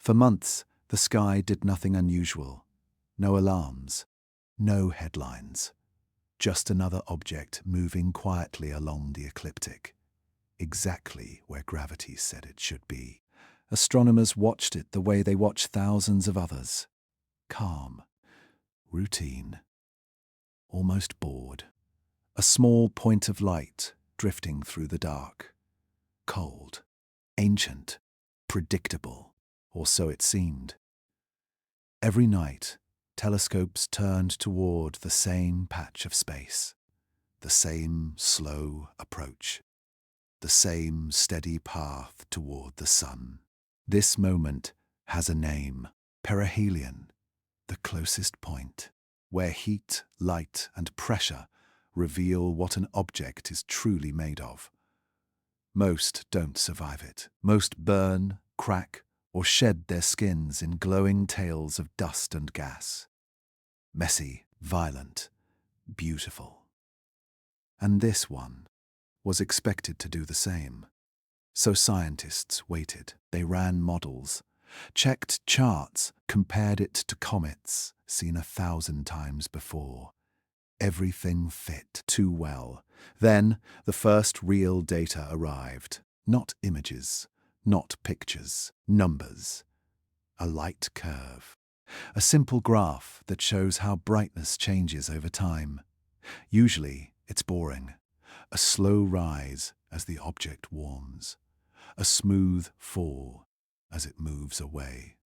For months, the sky did nothing unusual. No alarms, no headlines. Just another object moving quietly along the ecliptic, exactly where gravity said it should be. Astronomers watched it the way they watch thousands of others. Calm, routine, almost bored. A small point of light drifting through the dark. Cold, ancient, predictable, or so it seemed. Every night, telescopes turned toward the same patch of space, the same slow approach, the same steady path toward the sun. This moment has a name, perihelion, the closest point, where heat, light, and pressure reveal what an object is truly made of. Most don't survive it. Most burn, crack, or shed their skins in glowing tails of dust and gas. Messy, violent, beautiful. And this one was expected to do the same. So scientists waited. They ran models, checked charts, compared it to comets seen 1,000 times before. Everything fit too well. Then the first real data arrived. Not images, not pictures, numbers. A light curve. A simple graph that shows how brightness changes over time. Usually, it's boring. A slow rise as the object warms. A smooth fall as it moves away.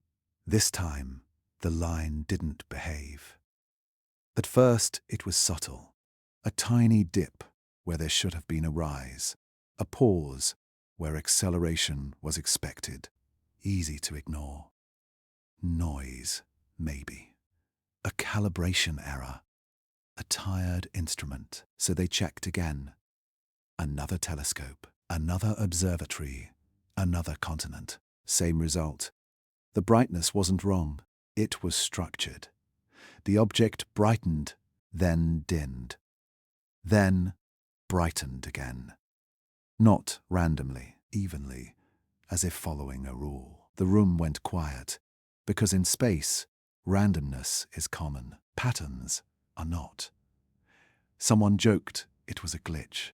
This time, the line didn't behave. At first, it was subtle. A tiny dip where there should have been a rise. A pause where acceleration was expected. Easy to ignore. Noise, maybe. A calibration error. A tired instrument. So they checked again. Another telescope. Another observatory. Another continent. Same result. The brightness wasn't wrong. It was structured. The object brightened, then dimmed. Then brightened again. Not randomly, evenly, as if following a rule. The room went quiet, because in space, randomness is common. Patterns are not. Someone joked it was a glitch.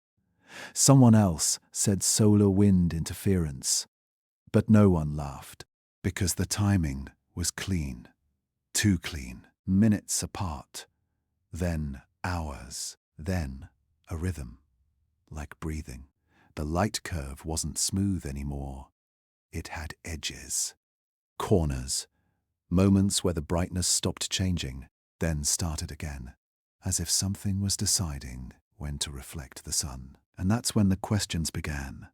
Someone else said solar wind interference. But no one laughed, because the timing was clean. Too clean. Minutes apart. Then hours. Then a rhythm. Like breathing. The light curve wasn't smooth anymore. It had edges. Corners. Moments where the brightness stopped changing, then started again. As if something was deciding when to reflect the sun. And that's when the questions began.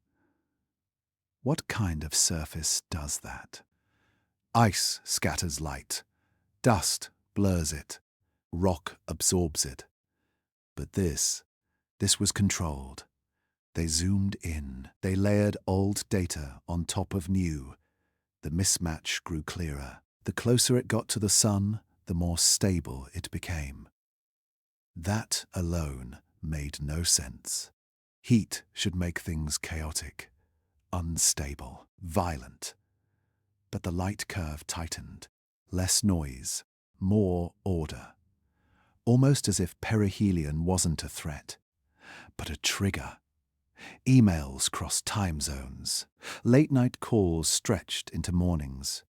What kind of surface does that? Ice scatters light. Dust blurs it. Rock absorbs it. But this was controlled. They zoomed in. They layered old data on top of new. The mismatch grew clearer. The closer it got to the sun, the more stable it became. That alone made no sense. Heat should make things chaotic, unstable, violent. But the light curve tightened. Less noise, more order. Almost as if perihelion wasn't a threat, but a trigger. Emails crossed time zones. Late-night calls stretched into mornings.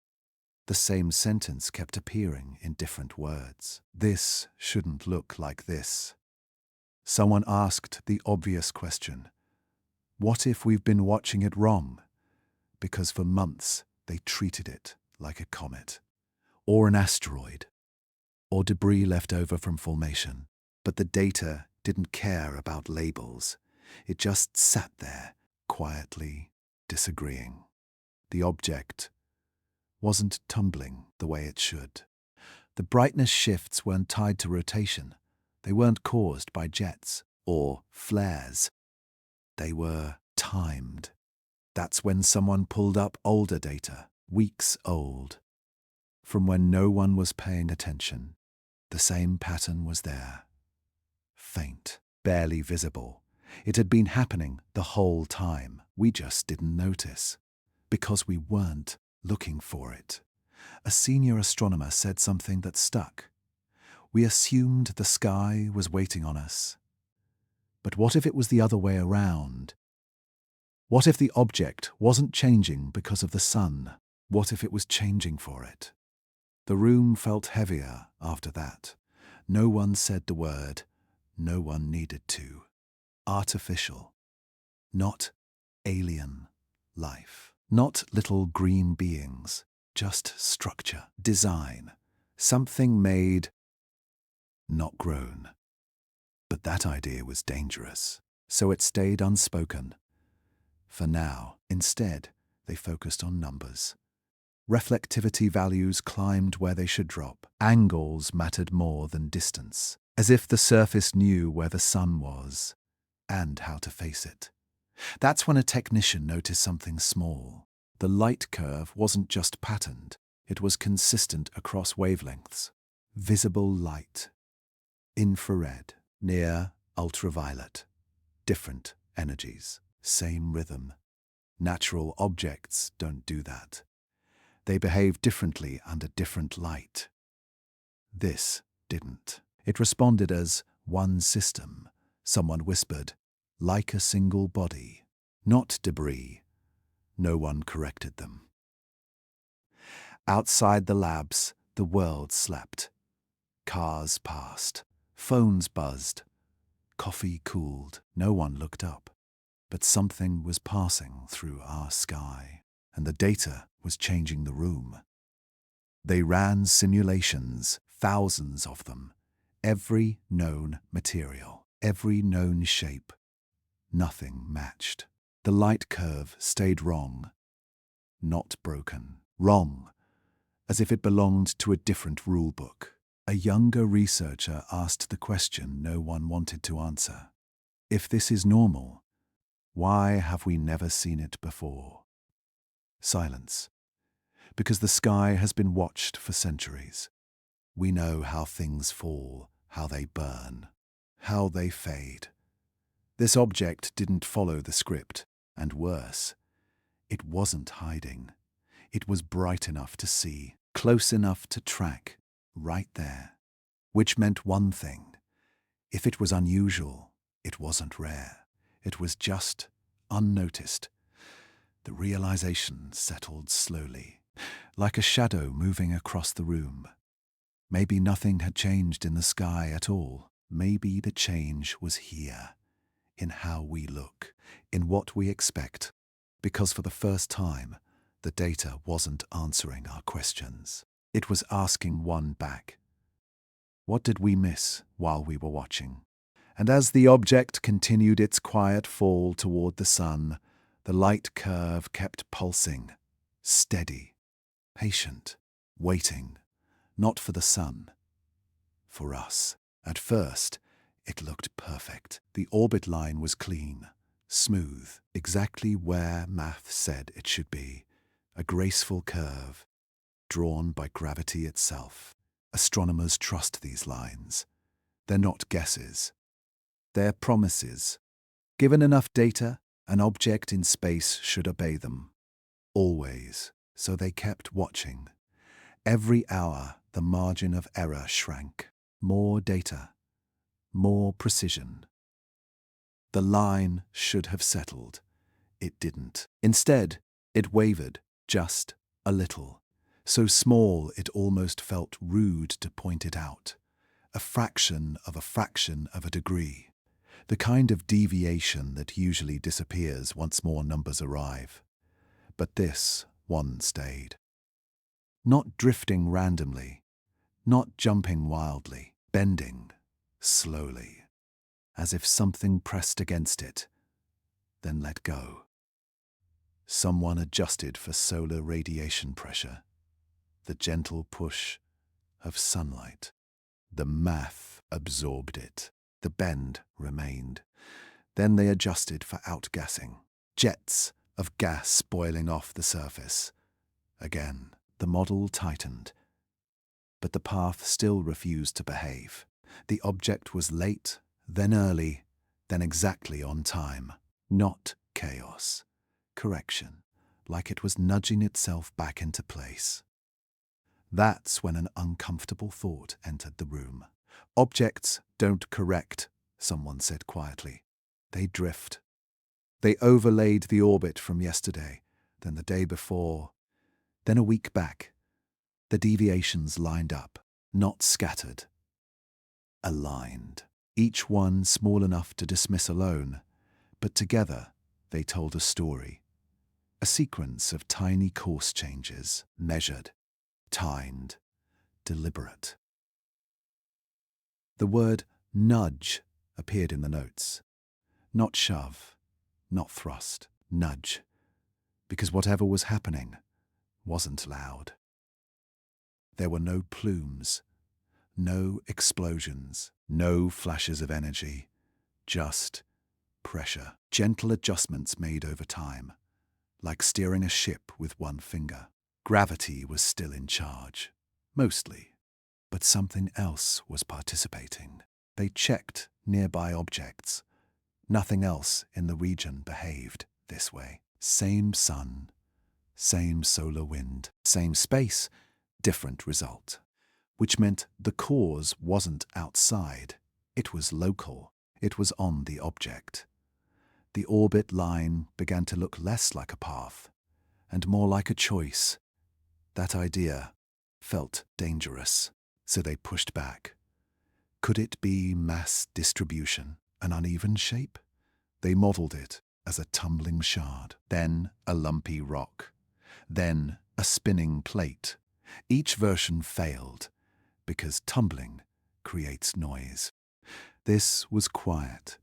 The same sentence kept appearing in different words. This shouldn't look like this. Someone asked the obvious question. What if we've been watching it wrong? Because for months they treated it like a comet, or an asteroid, or debris left over from formation. But the data didn't care about labels. It just sat there, quietly disagreeing. The object wasn't tumbling the way it should. The brightness shifts weren't tied to rotation. They weren't caused by jets or flares. They were timed. That's when someone pulled up older data, weeks old. From when no one was paying attention, the same pattern was there. Faint, barely visible. It had been happening the whole time. We just didn't notice, because we weren't looking for it. A senior astronomer said something that stuck. We assumed the sky was waiting on us. But what if it was the other way around? What if the object wasn't changing because of the sun? What if it was changing for it? The room felt heavier after that. No one said the word. No one needed to. Artificial. Not alien life. Not little green beings. Just structure. Design. Something made, not grown. But that idea was dangerous, so it stayed unspoken. For now, instead, they focused on numbers. Reflectivity values climbed where they should drop. Angles mattered more than distance, as if the surface knew where the sun was and how to face it. That's when a technician noticed something small. The light curve wasn't just patterned, it was consistent across wavelengths. Visible light. Infrared, near, ultraviolet. Different energies, same rhythm. Natural objects don't do that. They behave differently under different light. This didn't. It responded as one system. Someone whispered, like a single body, not debris. No one corrected them. Outside the labs, the world slept. Cars passed. Phones buzzed. Coffee cooled. No one looked up. But something was passing through our sky, and the data was changing the room. They ran simulations, thousands of them. Every known material, every known shape. Nothing matched. The light curve stayed wrong. Not broken. Wrong, as if it belonged to a different rulebook. A younger researcher asked the question no one wanted to answer. If this is normal, why have we never seen it before? Silence. Because the sky has been watched for centuries. We know how things fall, how they burn, how they fade. This object didn't follow the script, and worse, it wasn't hiding. It was bright enough to see, close enough to track, right there. Which meant one thing. If it was unusual, it wasn't rare. It was just unnoticed. The realization settled slowly, like a shadow moving across the room. Maybe nothing had changed in the sky at all. Maybe the change was here, in how we look, in what we expect. Because for the first time, the data wasn't answering our questions. It was asking one back. What did we miss while we were watching? And as the object continued its quiet fall toward the sun, the light curve kept pulsing, steady, patient, waiting, not for the sun, for us. At first, it looked perfect. The orbit line was clean, smooth, exactly where math said it should be. A graceful curve, drawn by gravity itself. Astronomers trust these lines. They're not guesses. They're promises. Given enough data, an object in space should obey them. Always. So they kept watching. Every hour, the margin of error shrank. More data. More precision. The line should have settled. It didn't. Instead, it wavered, just a little. So small it almost felt rude to point it out. A fraction of a degree. The kind of deviation that usually disappears once more numbers arrive. But this one stayed. Not drifting randomly, not jumping wildly, bending slowly, as if something pressed against it, then let go. Someone adjusted for solar radiation pressure, the gentle push of sunlight. The math absorbed it. The bend remained. Then they adjusted for outgassing. Jets of gas boiling off the surface. Again, the model tightened. But the path still refused to behave. The object was late, then early, then exactly on time. Not chaos. Correction, like it was nudging itself back into place. That's when an uncomfortable thought entered the room. Objects don't correct, someone said quietly. They drift. They overlaid the orbit from yesterday, then the day before, then a week back. The deviations lined up, not scattered. Aligned. Each one small enough to dismiss alone, but together they told a story. A sequence of tiny course changes, measured, timed, deliberate. The word nudge appeared in the notes. Not shove, not thrust, nudge. Because whatever was happening wasn't loud. There were no plumes, no explosions, no flashes of energy, just pressure. Gentle adjustments made over time, like steering a ship with one finger. Gravity was still in charge, mostly, but something else was participating. They checked nearby objects. Nothing else in the region behaved this way. Same sun, same solar wind, same space, different result. Which meant the cause wasn't outside. It was local. It was on the object. The orbit line began to look less like a path and more like a choice. That idea felt dangerous, so they pushed back. Could it be mass distribution, an uneven shape? They modeled it as a tumbling shard, then a lumpy rock, then a spinning plate. Each version failed because tumbling creates noise. This was quiet,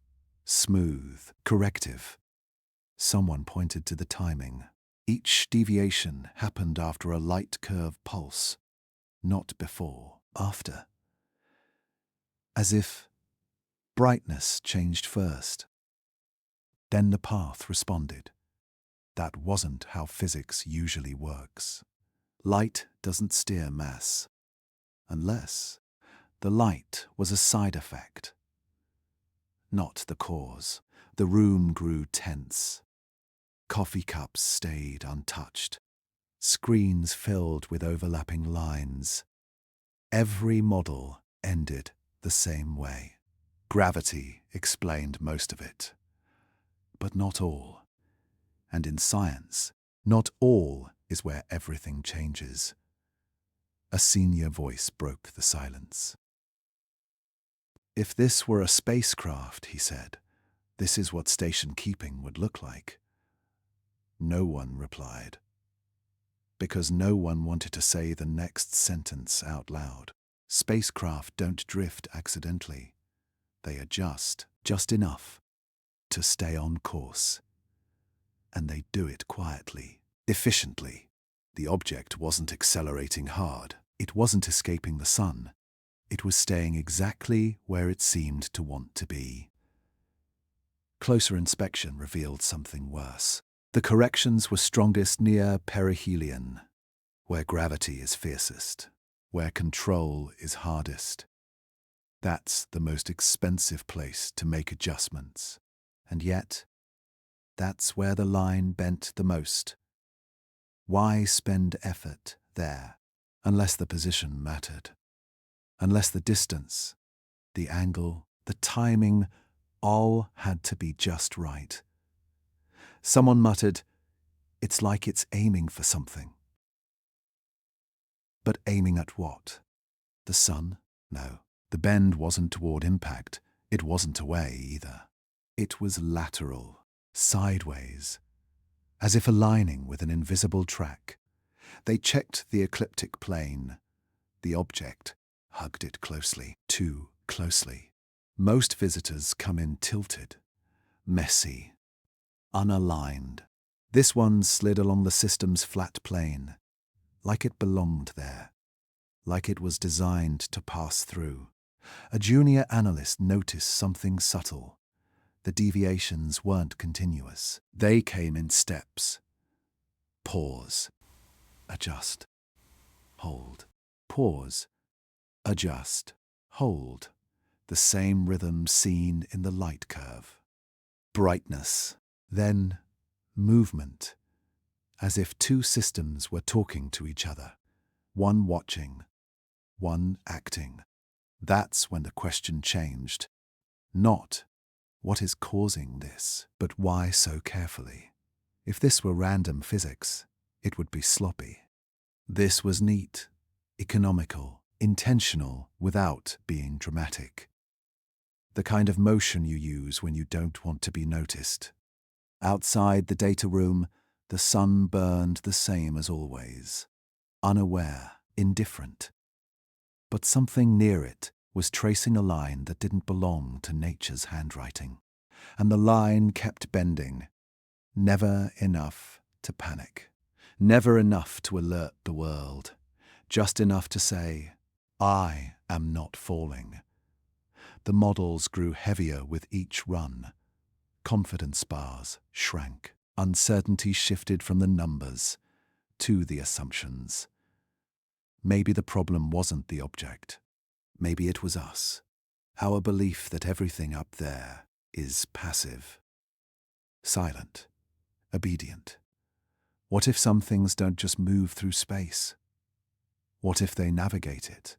smooth, corrective. Someone pointed to the timing. Each deviation happened after a light curve pulse, not before, after. As if brightness changed first. Then the path responded. That wasn't how physics usually works. Light doesn't steer mass, unless the light was a side effect, not the cause. The room grew tense. Coffee cups stayed untouched. Screens filled with overlapping lines. Every model ended the same way. Gravity explained most of it, but not all. And in science, not all is where everything changes. A senior voice broke the silence. If this were a spacecraft, he said, this is what station keeping would look like. No one replied, because no one wanted to say the next sentence out loud. Spacecraft don't drift accidentally. They adjust just enough to stay on course. And they do it quietly, efficiently. The object wasn't accelerating hard. It wasn't escaping the sun. It was staying exactly where it seemed to want to be. Closer inspection revealed something worse. The corrections were strongest near perihelion, where gravity is fiercest, where control is hardest. That's the most expensive place to make adjustments. And yet, that's where the line bent the most. Why spend effort there, unless the position mattered? Unless the distance, the angle, the timing, all had to be just right. Someone muttered, "It's like it's aiming for something." But aiming at what? The sun? No. The bend wasn't toward impact. It wasn't away either. It was lateral, sideways, as if aligning with an invisible track. They checked the ecliptic plane. The object hugged it closely, too closely. Most visitors come in tilted, messy, unaligned. This one slid along the system's flat plane, like it belonged there, like it was designed to pass through. A junior analyst noticed something subtle. The deviations weren't continuous. They came in steps. Pause. Adjust. Hold. Pause. Adjust. Hold. The same rhythm seen in the light curve. Brightness. Then movement. As if two systems were talking to each other. one watching, one acting. That's when the question changed. Not, what is causing this, but why so carefully? If this were random physics, it would be sloppy. This was neat, economical, intentional without being dramatic. The kind of motion you use when you don't want to be noticed. Outside the data room, the sun burned the same as always, unaware, indifferent. But something near it was tracing a line that didn't belong to nature's handwriting. And the line kept bending. Never enough to panic. Never enough to alert the world. Just enough to say, I am not falling. The models grew heavier with each run. Confidence bars shrank. Uncertainty shifted from the numbers to the assumptions. Maybe the problem wasn't the object. Maybe it was us. Our belief that everything up there is passive. Silent. Obedient. What if some things don't just move through space? What if they navigate it?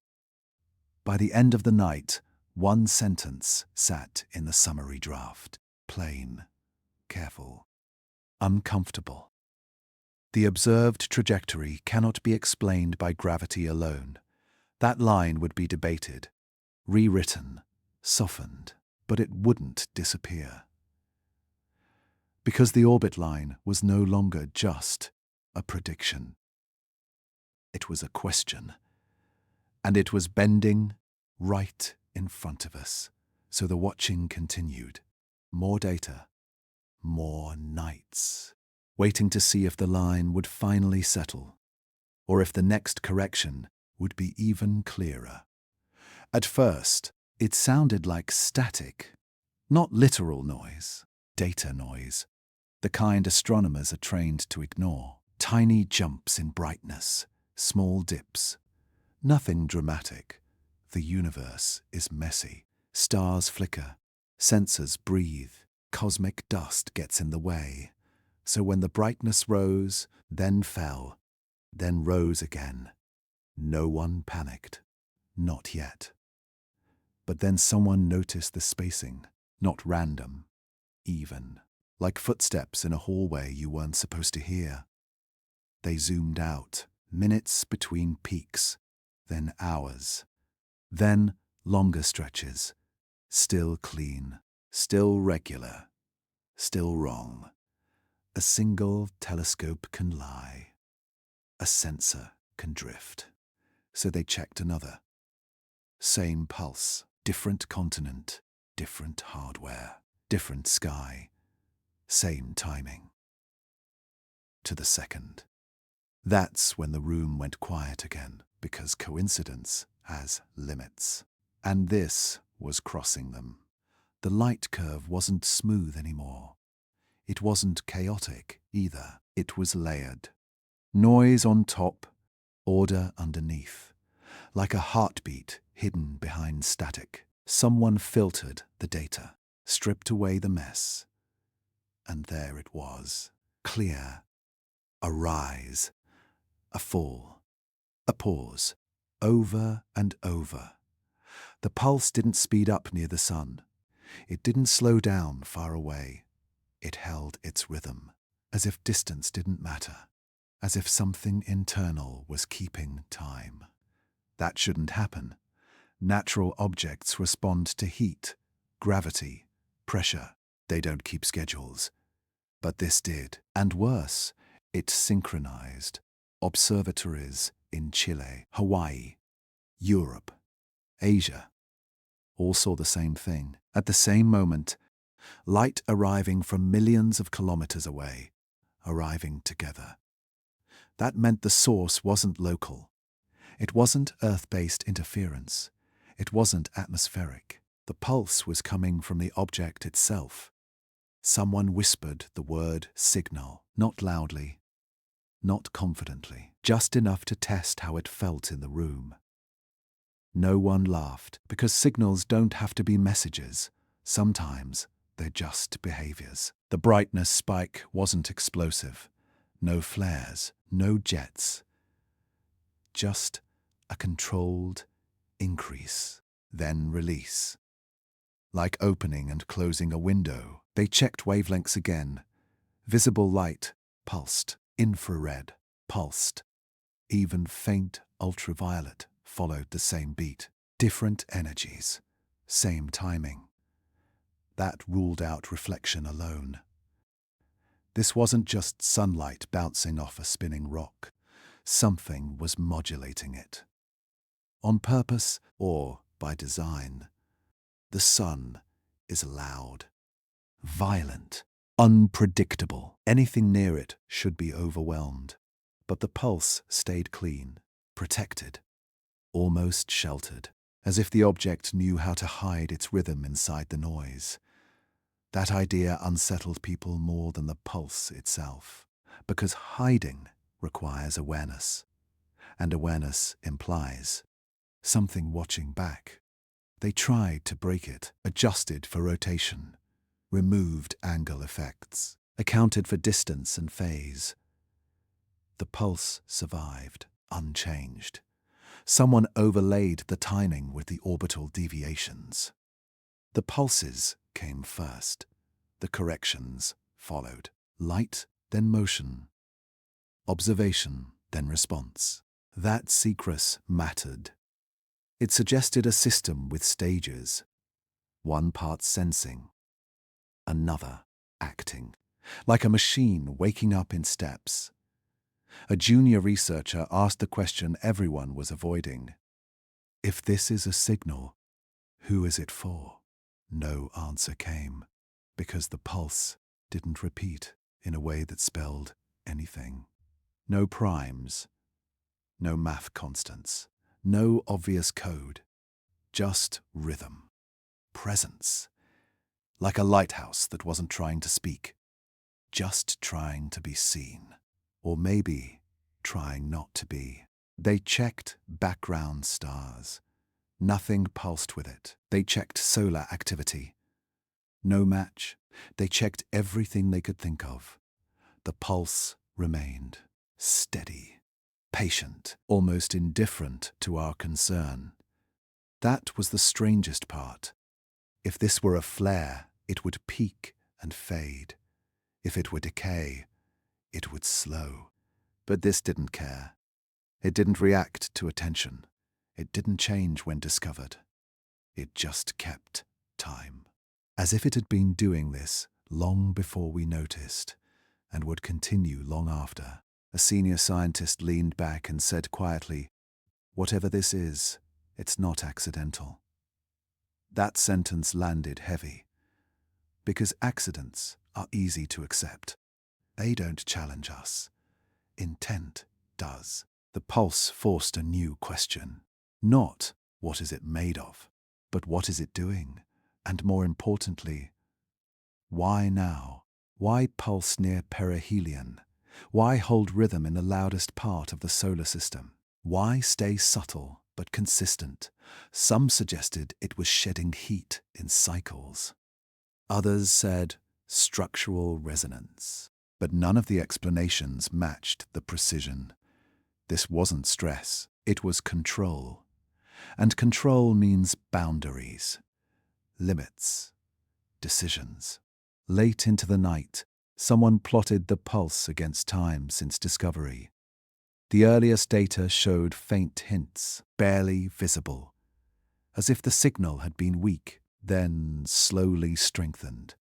By the end of the night, one sentence sat in the summary draft. Plain, careful, uncomfortable. The observed trajectory cannot be explained by gravity alone. That line would be debated, rewritten, softened, but it wouldn't disappear. Because the orbit line was no longer just a prediction. It was a question. And it was bending right in front of us. So the watching continued. More data, more nights, waiting to see if the line would finally settle, or if the next correction would be even clearer. At first, it sounded like static, not literal noise, data noise, the kind astronomers are trained to ignore. Tiny jumps in brightness, small dips. Nothing dramatic. The universe is messy. Stars flicker. Sensors breathe. Cosmic dust gets in the way. So when the brightness rose, then fell, then rose again, no one panicked. Not yet. But then someone noticed the spacing, not random, even, like footsteps in a hallway you weren't supposed to hear. They zoomed out, minutes between peaks, then hours, then longer stretches, still clean, still regular, still wrong. A single telescope can lie. A sensor can drift. So they checked another. Same pulse, different continent, different hardware, different sky, same timing. To the second. That's when the room went quiet again, because coincidence has limits. And this was crossing them. The light curve wasn't smooth anymore. It wasn't chaotic either. It was layered. Noise on top, order underneath. Like a heartbeat hidden behind static. Someone filtered the data, stripped away the mess. And there it was, clear. A rise, a fall, a pause, over and over. The pulse didn't speed up near the sun. It didn't slow down far away. It held its rhythm, as if distance didn't matter, as if something internal was keeping time. That shouldn't happen. Natural objects respond to heat, gravity, pressure. They don't keep schedules. But this did. And worse, it synchronized. Observatories in Chile, Hawaii, Europe, Asia, all saw the same thing. At the same moment, light arriving from millions of kilometers away, arriving together. That meant the source wasn't local. It wasn't Earth-based interference. It wasn't atmospheric. The pulse was coming from the object itself. Someone whispered the word signal, not loudly, not confidently, just enough to test how it felt in the room. No one laughed, because signals don't have to be messages. Sometimes they're just behaviors. The brightness spike wasn't explosive. No flares, no jets. just a controlled increase, then release. Like opening and closing a window, they checked wavelengths again. Visible light, pulsed. Infrared, pulsed. Even faint ultraviolet followed the same beat. Different energies, same timing. That ruled out reflection alone. This wasn't just sunlight bouncing off a spinning rock. Something was modulating it. On purpose or by design. The sun is loud, violent, unpredictable. Anything near it should be overwhelmed. But the pulse stayed clean, protected, almost sheltered, as if the object knew how to hide its rhythm inside the noise. That idea unsettled people more than the pulse itself, because hiding requires awareness, and awareness implies something watching back. They tried to break it, adjusted for rotation, removed angle effects, accounted for distance and phase. The pulse survived, unchanged. Someone overlaid the timing with the orbital deviations. The pulses came first. The corrections followed. Light, then motion. Observation, then response. That sequence mattered. It suggested a system with stages. One part sensing, another acting, like a machine waking up in steps. A junior researcher asked the question everyone was avoiding. If this is a signal, who is it for? No answer came, because the pulse didn't repeat in a way that spelled anything. No primes, no math constants, no obvious code, just rhythm, presence, like a lighthouse that wasn't trying to speak, just trying to be seen, or maybe trying not to be. They checked background stars. Nothing pulsed with it. They checked solar activity. No match. They checked everything they could think of. The pulse remained steady, patient, almost indifferent to our concern. That was the strangest part. If this were a flare, it would peak and fade. If it were decay, it would slow. But this didn't care. It didn't react to attention. It didn't change when discovered. It just kept time. As if it had been doing this long before we noticed, and would continue long after. A senior scientist leaned back and said quietly, "Whatever this is, it's not accidental." That sentence landed heavy, because accidents are easy to accept. They don't challenge us. Intent does. The pulse forced a new question. Not, what is it made of, but what is it doing? And more importantly, why now? Why pulse near perihelion? Why hold rhythm in the loudest part of the solar system? Why stay subtle but consistent? Some suggested it was shedding heat in cycles. Others said structural resonance. But none of the explanations matched the precision. This wasn't stress, it was control. And control means boundaries, limits, decisions. Late into the night, someone plotted the pulse against time since discovery. The earliest data showed faint hints, barely visible, as if the signal had been weak, then slowly strengthened.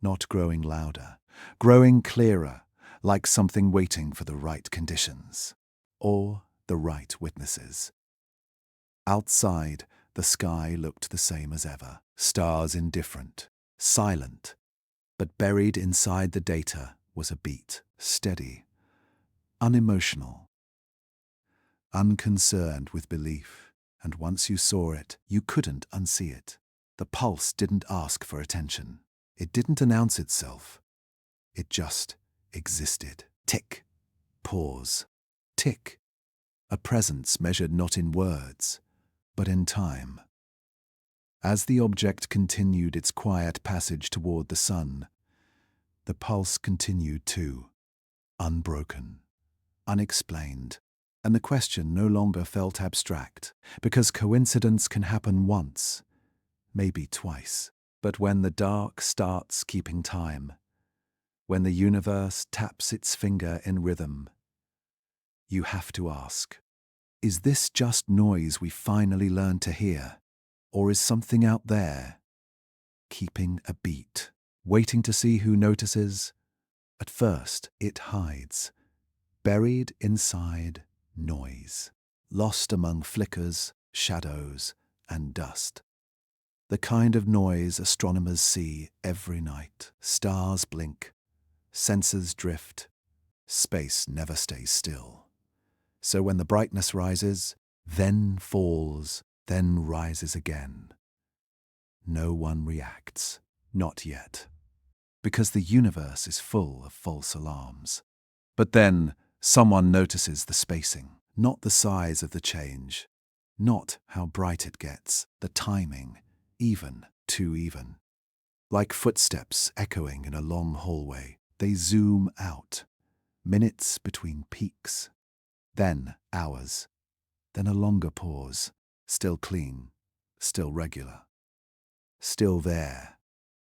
Not growing louder, growing clearer, like something waiting for the right conditions, or the right witnesses. Outside, the sky looked the same as ever, stars indifferent, silent, but buried inside the data was a beat, steady, unemotional, unconcerned with belief, and once you saw it, you couldn't unsee it. The pulse didn't ask for attention. It didn't announce itself. It just existed. Tick, pause, tick. A presence measured not in words, but in time. As the object continued its quiet passage toward the sun, the pulse continued too, unbroken, unexplained, And the question no longer felt abstract, because coincidence can happen once, maybe twice. But when the dark starts keeping time, when the universe taps its finger in rhythm, you have to ask, is this just noise we finally learned to hear? Or is something out there, keeping a beat, waiting to see who notices? At first, it hides, buried inside noise, lost among flickers, shadows, and dust. The kind of noise astronomers see every night. Stars blink, sensors drift, space never stays still. So when the brightness rises, then falls, then rises again, no one reacts, not yet, because the universe is full of false alarms. But then someone notices the spacing, not the size of the change, not how bright it gets, the timing, even, too even. Like footsteps echoing in a long hallway, they zoom out, minutes between peaks, then hours, then a longer pause, still clean, still regular, still there.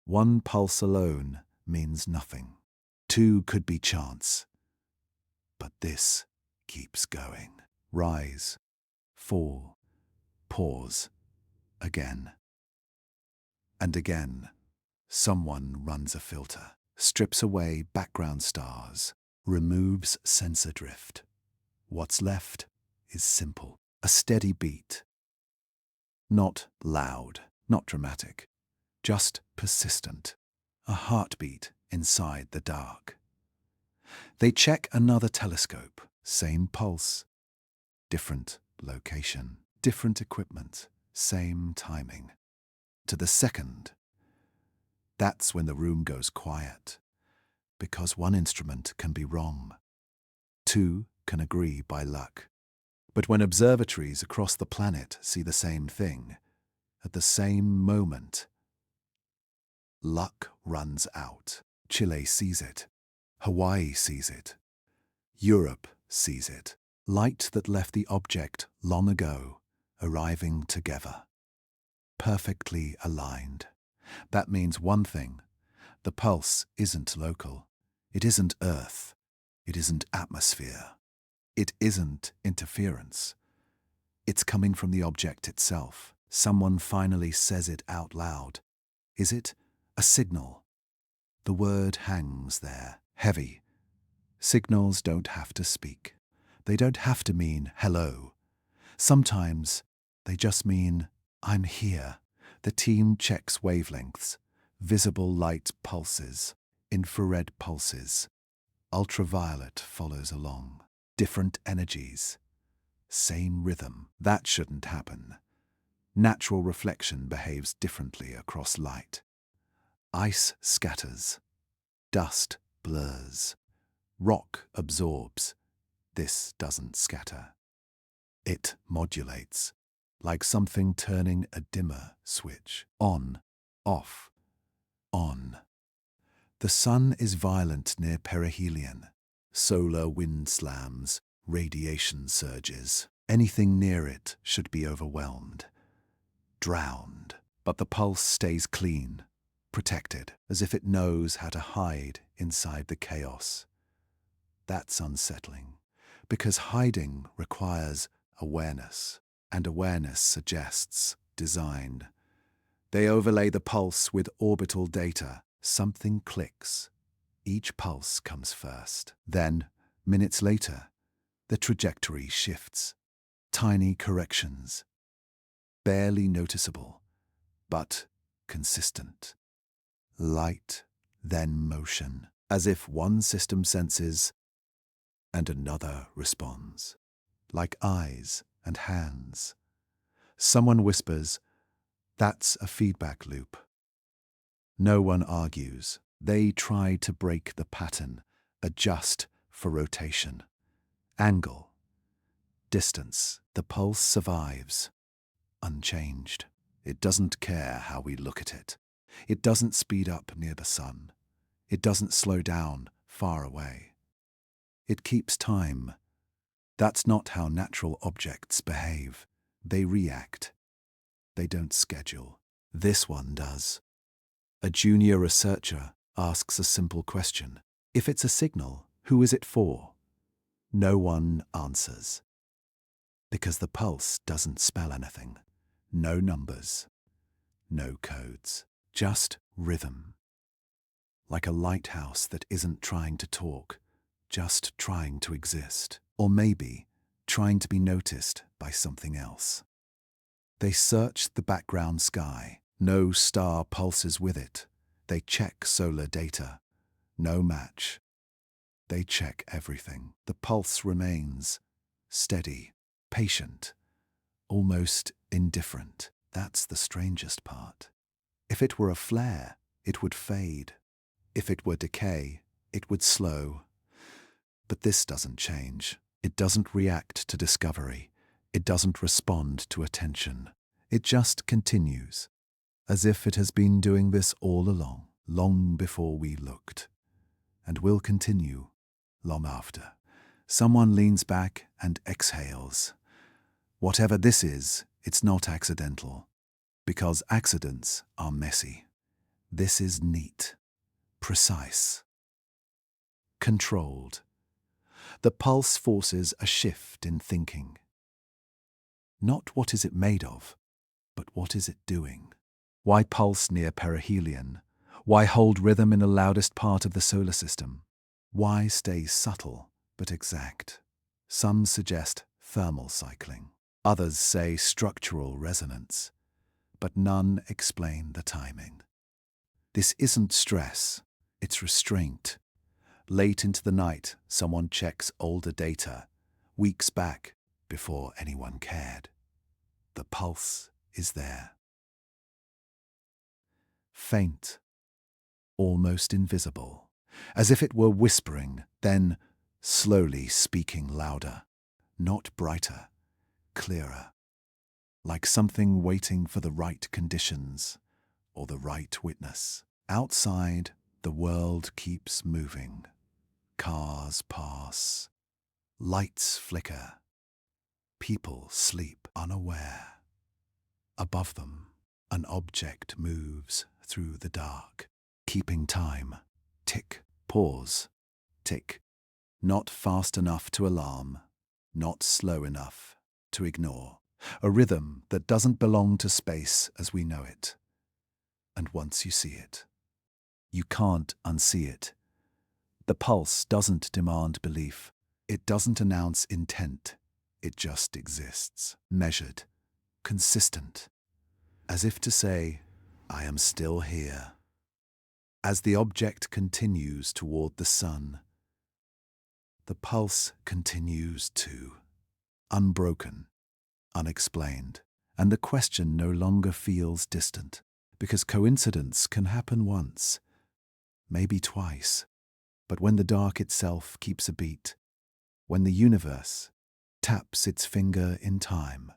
One pulse alone means nothing. Two could be chance. But this keeps going. Rise, fall, pause, again. And again, someone runs a filter, strips away background stars, removes sensor drift. What's left is simple, a steady beat. Not loud, not dramatic, just persistent, a heartbeat inside the dark. They check another telescope, same pulse, different location, different equipment, same timing. To the second, that's when the room goes quiet, because one instrument can be wrong. Two can agree by luck. But when observatories across the planet see the same thing, at the same moment, luck runs out. Chile sees it. Hawaii sees it. Europe sees it. Light that left the object long ago, arriving together. Perfectly aligned. That means one thing. The pulse isn't local. It isn't Earth. It isn't atmosphere. It isn't interference. It's coming from the object itself. Someone finally says it out loud. Is it a signal? The word hangs there, heavy. Signals don't have to speak. They don't have to mean hello. Sometimes they just mean I'm here. The team checks wavelengths, visible light pulses, infrared pulses. Ultraviolet follows along. Different energies. Same rhythm. That shouldn't happen. Natural reflection behaves differently across light. Ice scatters. Dust blurs. Rock absorbs. This doesn't scatter. It modulates, like something turning a dimmer switch. On, off, on. The sun is violent near perihelion. Solar wind slams, radiation surges. Anything near it should be overwhelmed, drowned. But the pulse stays clean, protected, as if it knows how to hide inside the chaos. That's unsettling, because hiding requires awareness, and awareness suggests design. They overlay the pulse with orbital data. Something clicks. Each pulse comes first. Then, minutes later, the trajectory shifts. Tiny corrections. Barely noticeable, but consistent. Light, then motion, as if one system senses and another responds. Like eyes and hands. Someone whispers, "That's a feedback loop." No one argues. They try to break the pattern, adjust for rotation, angle, distance. The pulse survives, unchanged. It doesn't care how we look at it. It doesn't speed up near the sun. It doesn't slow down far away. It keeps time, That's not how natural objects behave. They react. They don't schedule. This one does. A junior researcher asks a simple question. If it's a signal, who is it for? No one answers. Because the pulse doesn't spell anything. No numbers. No codes. Just rhythm. Like a lighthouse that isn't trying to talk, just trying to exist. Or maybe trying to be noticed by something else. They search the background sky. No star pulses with it. They check solar data. No match. They check everything. The pulse remains steady, patient, almost indifferent. That's the strangest part. If it were a flare, it would fade. If it were decay, it would slow. But this doesn't change. It doesn't react to discovery. It doesn't respond to attention. It just continues, as if it has been doing this all along, long before we looked, and will continue long after. Someone leans back and exhales. Whatever this is, it's not accidental, because accidents are messy. This is neat, precise, controlled. The pulse forces a shift in thinking. Not what is it made of, but what is it doing? Why pulse near perihelion? Why hold rhythm in the loudest part of the solar system? Why stay subtle but exact? Some suggest thermal cycling. Others say structural resonance. But none explain the timing. This isn't stress, it's restraint. Late into the night, someone checks older data, weeks back, before anyone cared. The pulse is there. Faint, almost invisible, as if it were whispering, then slowly speaking louder, not brighter, clearer, like something waiting for the right conditions or the right witness. Outside, the world keeps moving. Cars pass, lights flicker, people sleep unaware. Above them, an object moves through the dark, keeping time. Tick, pause, tick. Not fast enough to alarm, not slow enough to ignore. A rhythm that doesn't belong to space as we know it. And once you see it, you can't unsee it. The pulse doesn't demand belief. It doesn't announce intent. It just exists, measured, consistent, as if to say, I am still here. As the object continues toward the sun, the pulse continues too, unbroken, unexplained, and the question no longer feels distant, because coincidence can happen once, maybe twice, but when the dark itself keeps a beat, when the universe taps its finger in time,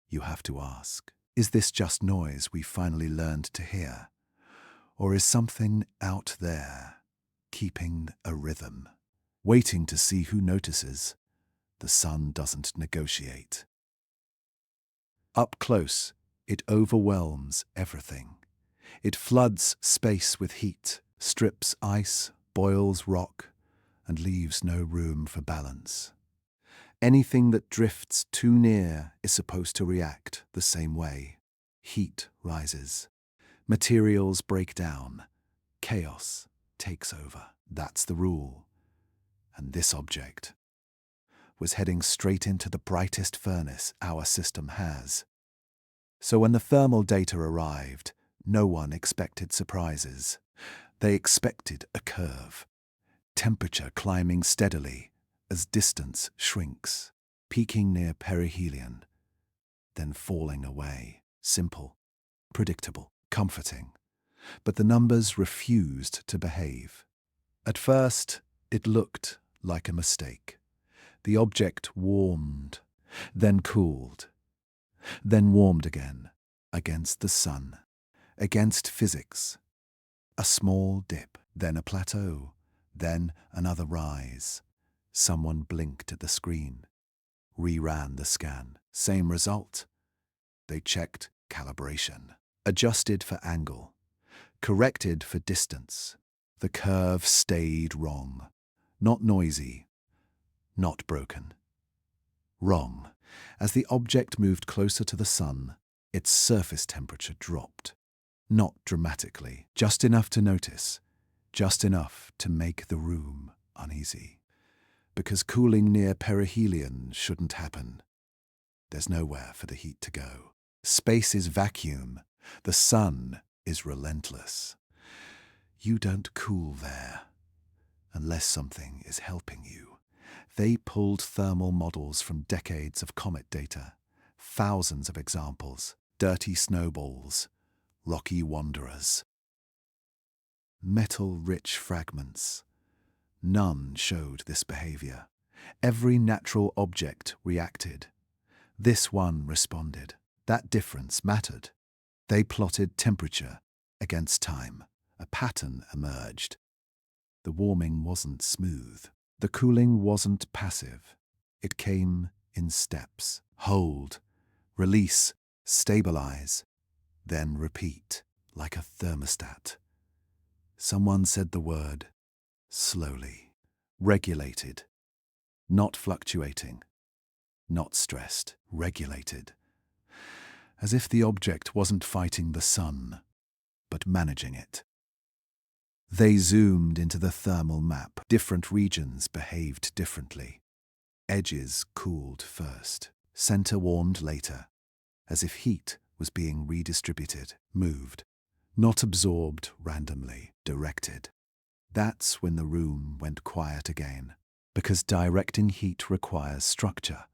you have to ask, is this just noise we finally learned to hear? Or is something out there keeping a rhythm, waiting to see who notices? The sun doesn't negotiate. Up close, it overwhelms everything. It floods space with heat, strips ice, boils rock, and leaves no room for balance. Anything that drifts too near is supposed to react the same way. Heat rises. Materials break down. Chaos takes over. That's the rule. And this object was heading straight into the brightest furnace our system has. So when the thermal data arrived, no one expected surprises. They expected a curve. Temperature climbing steadily as distance shrinks, peaking near perihelion, then falling away. Simple, predictable, comforting. But the numbers refused to behave. At first, it looked like a mistake. The object warmed, then cooled, then warmed again, against the sun, against physics. A small dip, then a plateau, then another rise. Someone blinked at the screen, reran the scan. Same result. They checked calibration, adjusted for angle, corrected for distance. The curve stayed wrong. Not noisy, not broken. Wrong. As the object moved closer to the sun, its surface temperature dropped. Not dramatically, just enough to notice, just enough to make the room uneasy. Because cooling near perihelion shouldn't happen. There's nowhere for the heat to go. Space is vacuum. The sun is relentless. You don't cool there, unless something is helping you. They pulled thermal models from decades of comet data, thousands of examples, dirty snowballs, rocky wanderers, metal-rich fragments. None showed this behavior. Every natural object reacted. This one responded. That difference mattered. They plotted temperature against time. A pattern emerged. The warming wasn't smooth. The cooling wasn't passive. It came in steps. Hold, release, stabilize, then repeat, like a thermostat. Someone said the word slowly, regulated, not fluctuating, not stressed, regulated. As if the object wasn't fighting the sun, but managing it. They zoomed into the thermal map. Different regions behaved differently. Edges cooled first, center warmed later, as if heat was being redistributed, moved, not absorbed randomly, directed. That's when the room went quiet again, because directing heat requires structure.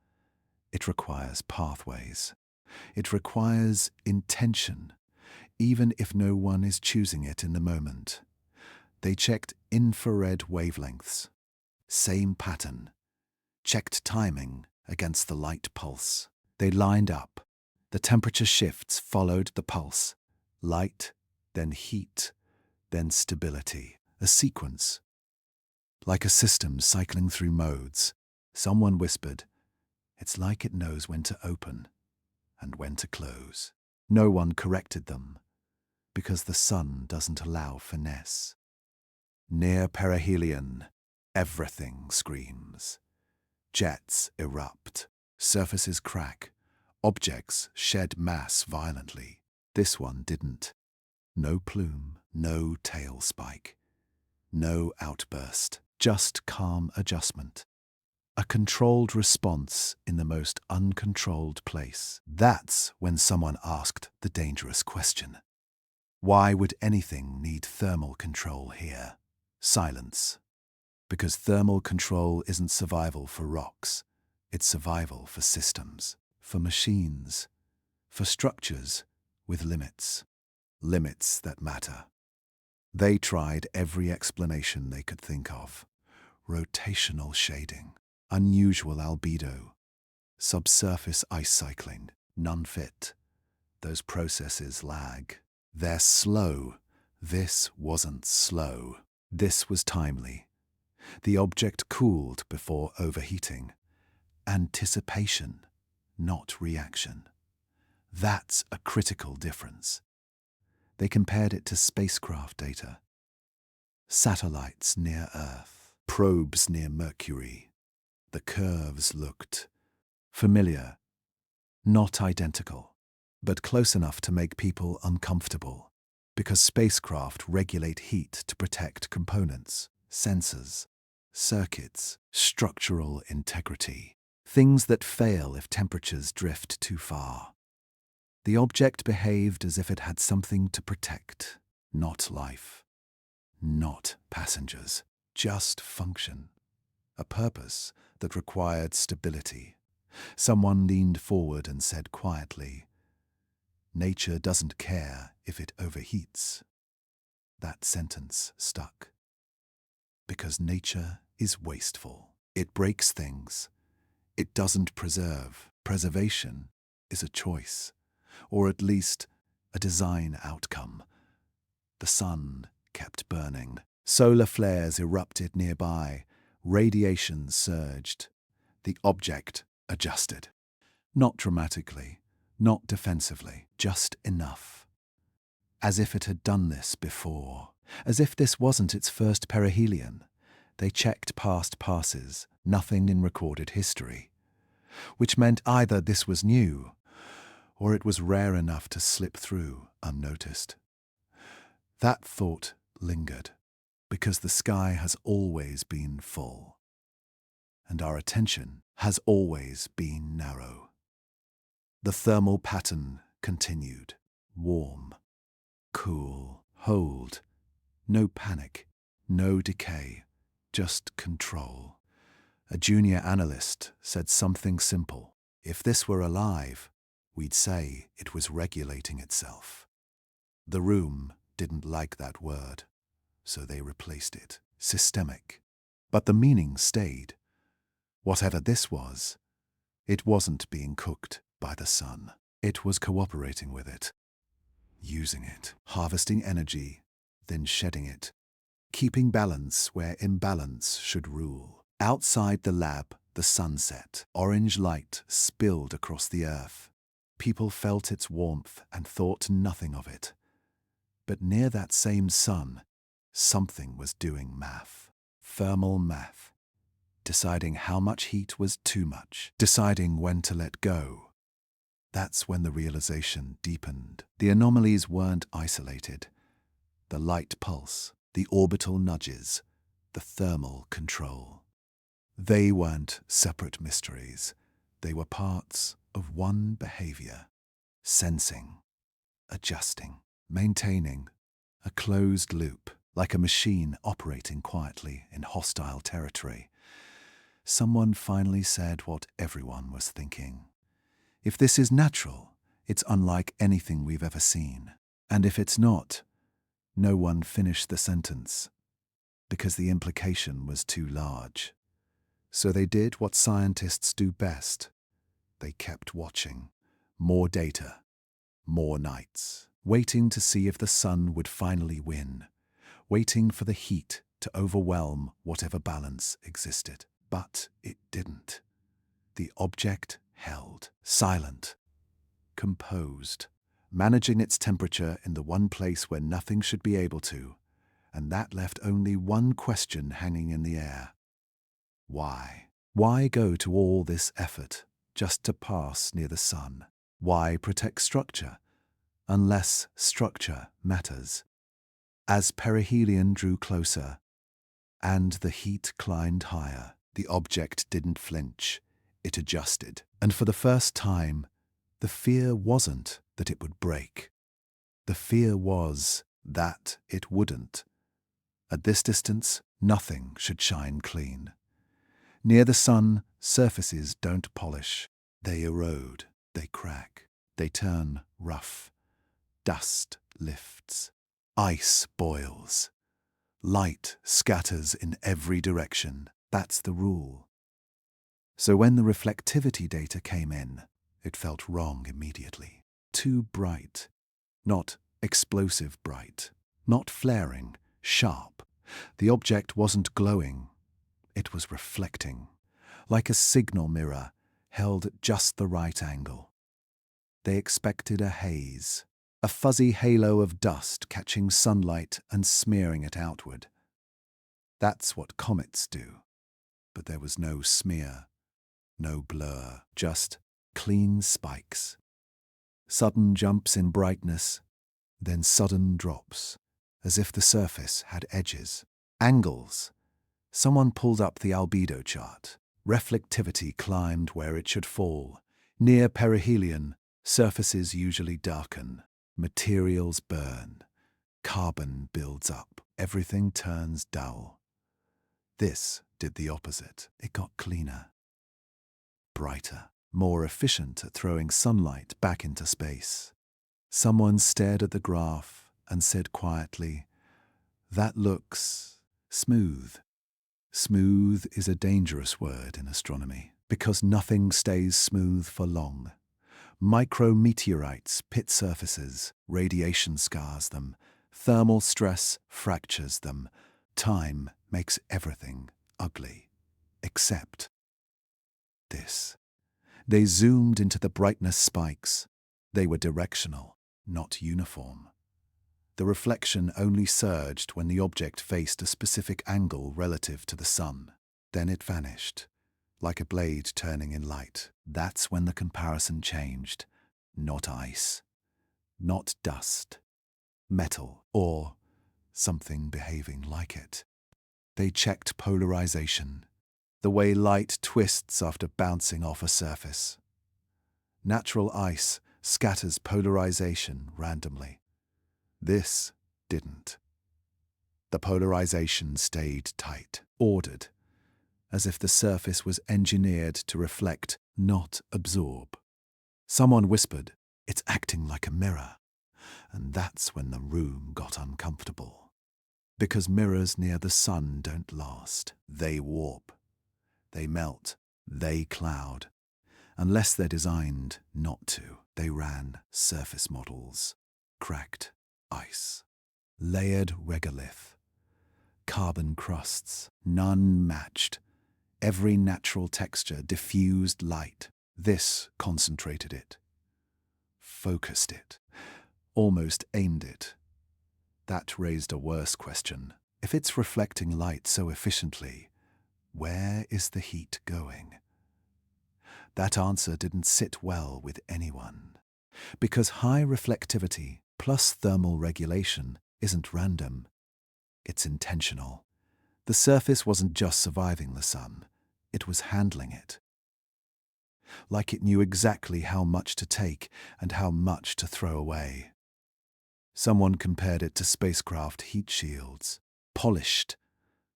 It requires pathways. It requires intention, even if no one is choosing it in the moment. They checked infrared wavelengths. Same pattern. Checked timing against the light pulse. They lined up. The temperature shifts followed the pulse. Light, then heat, then stability. A sequence. Like a system cycling through modes. Someone whispered, "It's like it knows when to open and when to close." No one corrected them, because the sun doesn't allow finesse. Near perihelion, everything screams. Jets erupt, surfaces crack, objects shed mass violently. This one didn't. No plume, no tail spike, no outburst, just calm adjustment. A controlled response in the most uncontrolled place. That's when someone asked the dangerous question. Why would anything need thermal control here? Silence. Because thermal control isn't survival for rocks. It's survival for systems, for machines, for structures with limits. Limits that matter. They tried every explanation they could think of. Rotational shading, unusual albedo, subsurface ice cycling, none fit. Those processes lag. They're slow. This wasn't slow. This was timely. The object cooled before overheating. Anticipation, not reaction. That's a critical difference. They compared it to spacecraft data. Satellites near Earth, probes near Mercury. The curves looked familiar, not identical, but close enough to make people uncomfortable, because spacecraft regulate heat to protect components, sensors, circuits, structural integrity, things that fail if temperatures drift too far. The object behaved as if it had something to protect, not life, not passengers, just function, a purpose that required stability. Someone leaned forward and said quietly, "Nature doesn't care if it overheats." That sentence stuck. Because nature is wasteful. It breaks things. It doesn't preserve. Preservation is a choice, or at least a design outcome. The sun kept burning. Solar flares erupted nearby, Radiation surged. The object adjusted. Not dramatically, not defensively, just enough. As if it had done this before. As if this wasn't its first perihelion. They checked past passes, nothing in recorded history. Which meant either this was new, or it was rare enough to slip through unnoticed. That thought lingered, because the sky has always been full, and our attention has always been narrow. The thermal pattern continued. Warm, cool, hold. No panic, no decay, just control. A junior analyst said something simple. If this were alive, we'd say it was regulating itself. The room didn't like that word, so they replaced it. Systemic. But the meaning stayed. Whatever this was, it wasn't being cooked by the sun. It was cooperating with it, using it, harvesting energy, then shedding it, keeping balance where imbalance should rule. Outside the lab, the sun set. Orange light spilled across the earth. People felt its warmth and thought nothing of it. But near that same sun, something was doing math. Thermal math. Deciding how much heat was too much. Deciding when to let go. That's when the realization deepened. The anomalies weren't isolated. The light pulse, the orbital nudges, the thermal control. They weren't separate mysteries. They were parts of one behavior. Sensing, adjusting, maintaining, a closed loop, like a machine operating quietly in hostile territory. Someone finally said what everyone was thinking. If this is natural, it's unlike anything we've ever seen. And if it's not, no one finished the sentence, because the implication was too large. So they did what scientists do best. They kept watching. More data, more nights, waiting to see if the sun would finally win, waiting for the heat to overwhelm whatever balance existed. But it didn't. The object held, silent, composed, managing its temperature in the one place where nothing should be able to, and that left only one question hanging in the air. Why? Why go to all this effort just to pass near the sun? Why protect structure, unless structure matters? As perihelion drew closer, and the heat climbed higher, the object didn't flinch. It adjusted. And for the first time, the fear wasn't that it would break. The fear was that it wouldn't. At this distance, nothing should shine clean. Near the sun, surfaces don't polish. They erode, they crack, they turn rough. Dust lifts. Ice boils. Light scatters in every direction. That's the rule. So when the reflectivity data came in, it felt wrong immediately. Too bright. Not explosive bright. Not flaring, sharp. The object wasn't glowing. It was reflecting, like a signal mirror held at just the right angle. They expected a haze, a fuzzy halo of dust catching sunlight and smearing it outward. That's what comets do. But there was no smear, no blur, just clean spikes. Sudden jumps in brightness, then sudden drops, as if the surface had edges, angles. Someone pulled up the albedo chart. Reflectivity climbed where it should fall. Near perihelion, surfaces usually darken. Materials burn. Carbon builds up. Everything turns dull. This did the opposite. It got cleaner, brighter, more efficient at throwing sunlight back into space. Someone stared at the graph and said quietly, "That looks smooth." Smooth is a dangerous word in astronomy, because nothing stays smooth for long. Micrometeorites pit surfaces, radiation scars them, thermal stress fractures them, time makes everything ugly. Except this. They zoomed into the brightness spikes. They were directional, not uniform. The reflection only surged when the object faced a specific angle relative to the sun. Then it vanished, like a blade turning in light. That's when the comparison changed. Not ice, not dust, metal, or something behaving like it. They checked polarization, the way light twists after bouncing off a surface. Natural ice scatters polarization randomly. This didn't. The polarization stayed tight, ordered, as if the surface was engineered to reflect, not absorb. Someone whispered, "It's acting like a mirror." And that's when the room got uncomfortable. Because mirrors near the sun don't last. They warp. They melt. They cloud. Unless they're designed not to. They ran surface models. Cracked ice. Layered regolith. Carbon crusts. None matched. Every natural texture diffused light. This concentrated it. Focused it. Almost aimed it. That raised a worse question. If it's reflecting light so efficiently, where is the heat going? That answer didn't sit well with anyone. Because high reflectivity plus thermal regulation isn't random. It's intentional. The surface wasn't just surviving the sun. It was handling it. Like it knew exactly how much to take and how much to throw away. Someone compared it to spacecraft heat shields. Polished,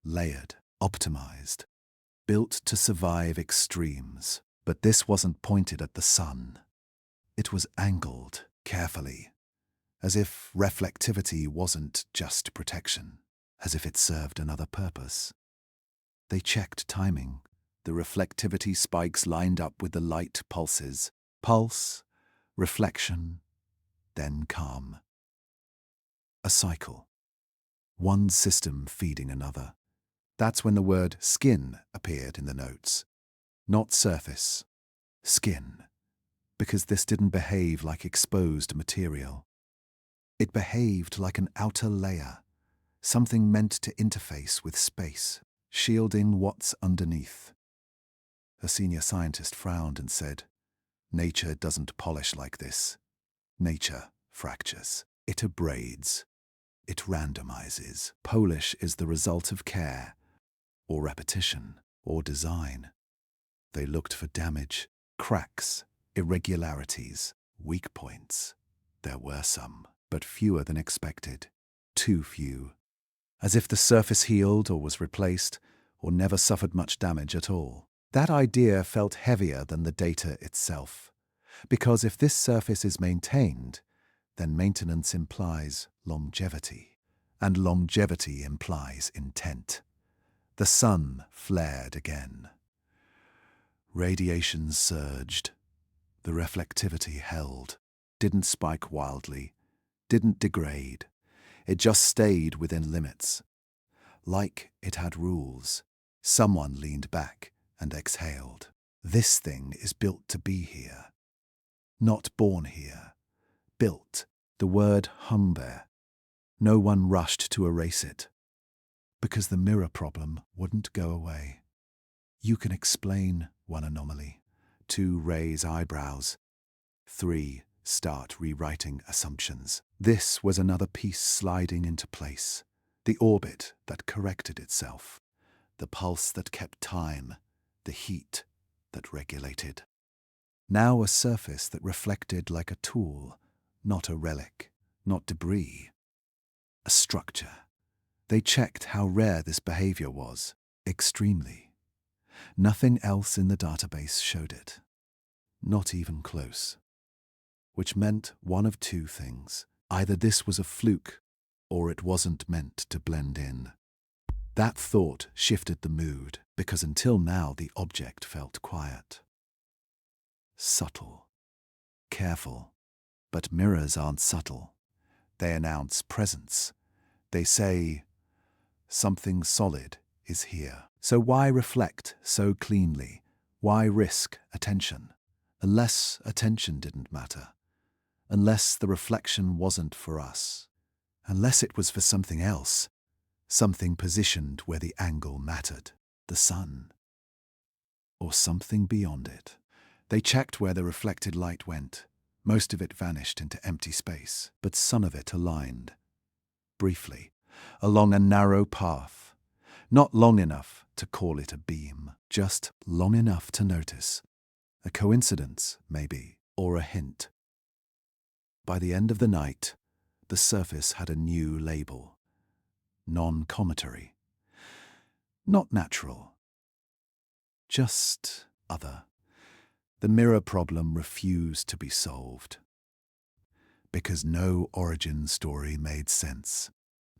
layered, optimized, built to survive extremes. But this wasn't pointed at the sun. It was angled carefully, as if reflectivity wasn't just protection, as if it served another purpose. They checked timing. The reflectivity spikes lined up with the light pulses. Pulse, reflection, then calm. A cycle. One system feeding another. That's when the word skin appeared in the notes. Not surface. Skin. Because this didn't behave like exposed material. It behaved like an outer layer, something meant to interface with space, shielding what's underneath. A senior scientist frowned and said, "Nature doesn't polish like this. Nature fractures. It abrades. It randomizes. Polish is the result of care, or repetition, or design." They looked for damage, cracks, irregularities, weak points. There were some, but fewer than expected. Too few. As if the surface healed or was replaced, or never suffered much damage at all. That idea felt heavier than the data itself. Because if this surface is maintained, then maintenance implies longevity. And longevity implies intent. The sun flared again. Radiation surged. The reflectivity held. Didn't spike wildly. Didn't degrade. It just stayed within limits. Like it had rules. Someone leaned back and exhaled. This thing is built to be here. Not born here. Built. The word hung there. No one rushed to erase it. Because the mirror problem wouldn't go away. You can explain one anomaly. 2, raise eyebrows. 3, start rewriting assumptions. This was another piece sliding into place. The orbit that corrected itself. The pulse that kept time. The heat that regulated. Now a surface that reflected like a tool, not a relic, not debris. A structure. They checked how rare this behavior was. Extremely. Nothing else in the database showed it. Not even close. Which meant one of two things. Either this was a fluke, or it wasn't meant to blend in. That thought shifted the mood, because until now the object felt quiet. Subtle. Careful. But mirrors aren't subtle. They announce presence. They say, something solid is here. So why reflect so cleanly? Why risk attention? Unless attention didn't matter. Unless the reflection wasn't for us. Unless it was for something else. Something positioned where the angle mattered. The sun. Or something beyond it. They checked where the reflected light went. Most of it vanished into empty space, but some of it aligned. Briefly, along a narrow path. Not long enough to call it a beam, just long enough to notice. A coincidence, maybe, or a hint. By the end of the night, the surface had a new label. Non-cometary. Not natural. Just other. The mirror problem refused to be solved. Because no origin story made sense.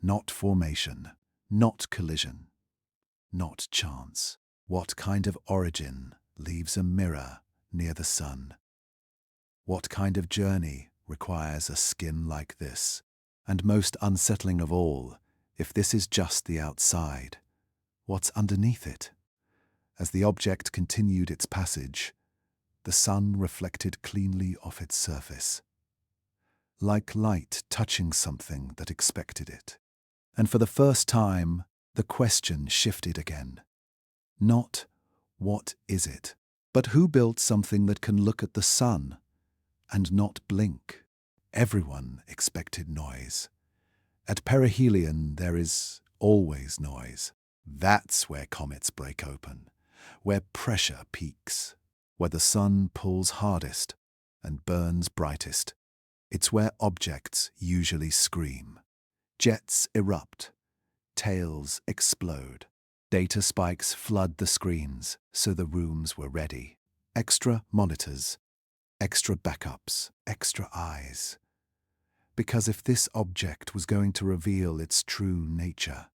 Not formation, not collision, not chance. What kind of origin leaves a mirror near the sun? What kind of journey requires a skin like this? And most unsettling of all, if this is just the outside, what's underneath it? As the object continued its passage, the sun reflected cleanly off its surface, like light touching something that expected it. And for the first time, the question shifted again. Not, what is it? But who built something that can look at the sun and not blink? Everyone expected noise. At perihelion, there is always noise. That's where comets break open, where pressure peaks, where the sun pulls hardest and burns brightest. It's where objects usually scream. Jets erupt. Tails explode. Data spikes flood the screens, so the rooms were ready. Extra monitors, extra backups, extra eyes. Because if this object was going to reveal its true nature,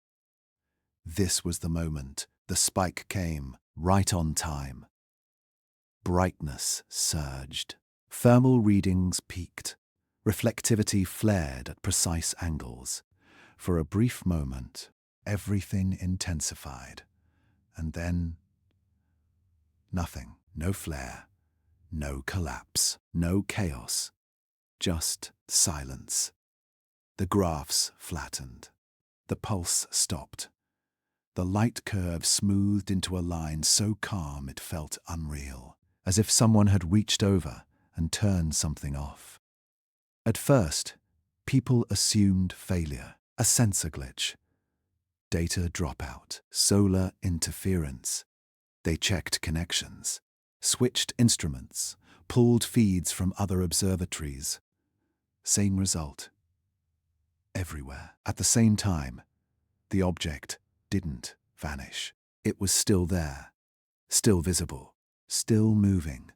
this was the moment. The spike came, right on time. Brightness surged. Thermal readings peaked. Reflectivity flared at precise angles. For a brief moment, everything intensified. And then, nothing. No flare, no collapse, no chaos. Just silence. The graphs flattened. The pulse stopped. The light curve smoothed into a line so calm it felt unreal, as if someone had reached over and turned something off. At first, people assumed failure, a sensor glitch. Data dropout, solar interference. They checked connections, switched instruments, pulled feeds from other observatories. Same result. Everywhere. At the same time, the object didn't vanish. It was still there, still visible, still moving.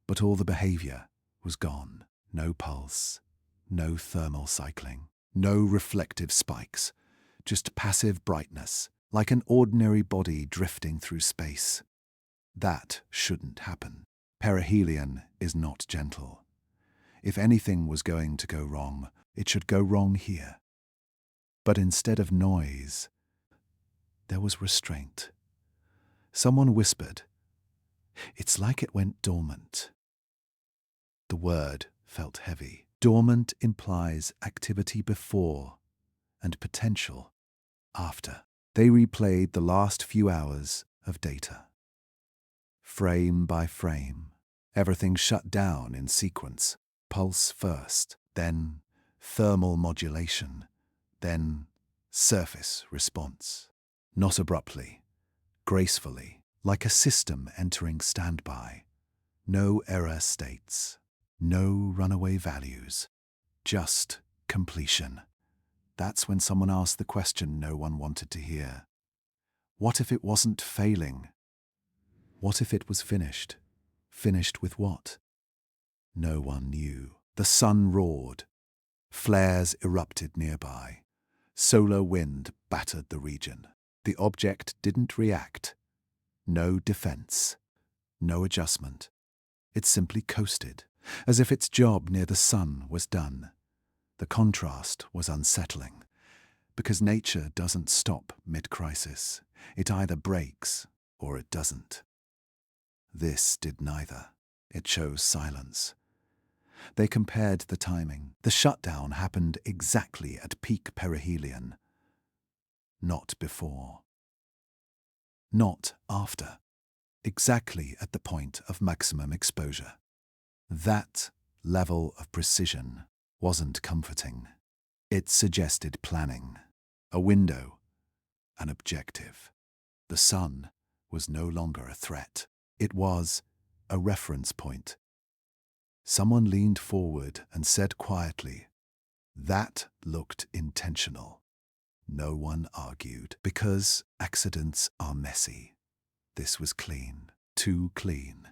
But all the behavior was gone. No pulse, no thermal cycling, no reflective spikes, just passive brightness, like an ordinary body drifting through space. That shouldn't happen. Perihelion is not gentle. If anything was going to go wrong, it should go wrong here. But instead of noise, there was restraint. Someone whispered, "It's like it went dormant." The word felt heavy. Dormant implies activity before and potential after. They replayed the last few hours of data. Frame by frame, everything shut down in sequence. Pulse first, then thermal modulation, then surface response. Not abruptly, gracefully, like a system entering standby. No error states, no runaway values, just completion. That's when someone asked the question no one wanted to hear. What if it wasn't failing? What if it was finished? Finished with what? No one knew. The sun roared. Flares erupted nearby. Solar wind battered the region. The object didn't react. No defense. No adjustment. It simply coasted, as if its job near the sun was done. The contrast was unsettling, because nature doesn't stop mid-crisis. It either breaks or it doesn't. This did neither. It chose silence. They compared the timing. The shutdown happened exactly at peak perihelion. Not before. Not after. Exactly at the point of maximum exposure. That level of precision wasn't comforting. It suggested planning, a window, an objective. The sun was no longer a threat. It was a reference point. Someone leaned forward and said quietly, "That looked intentional." No one argued, because accidents are messy. This was clean, too clean.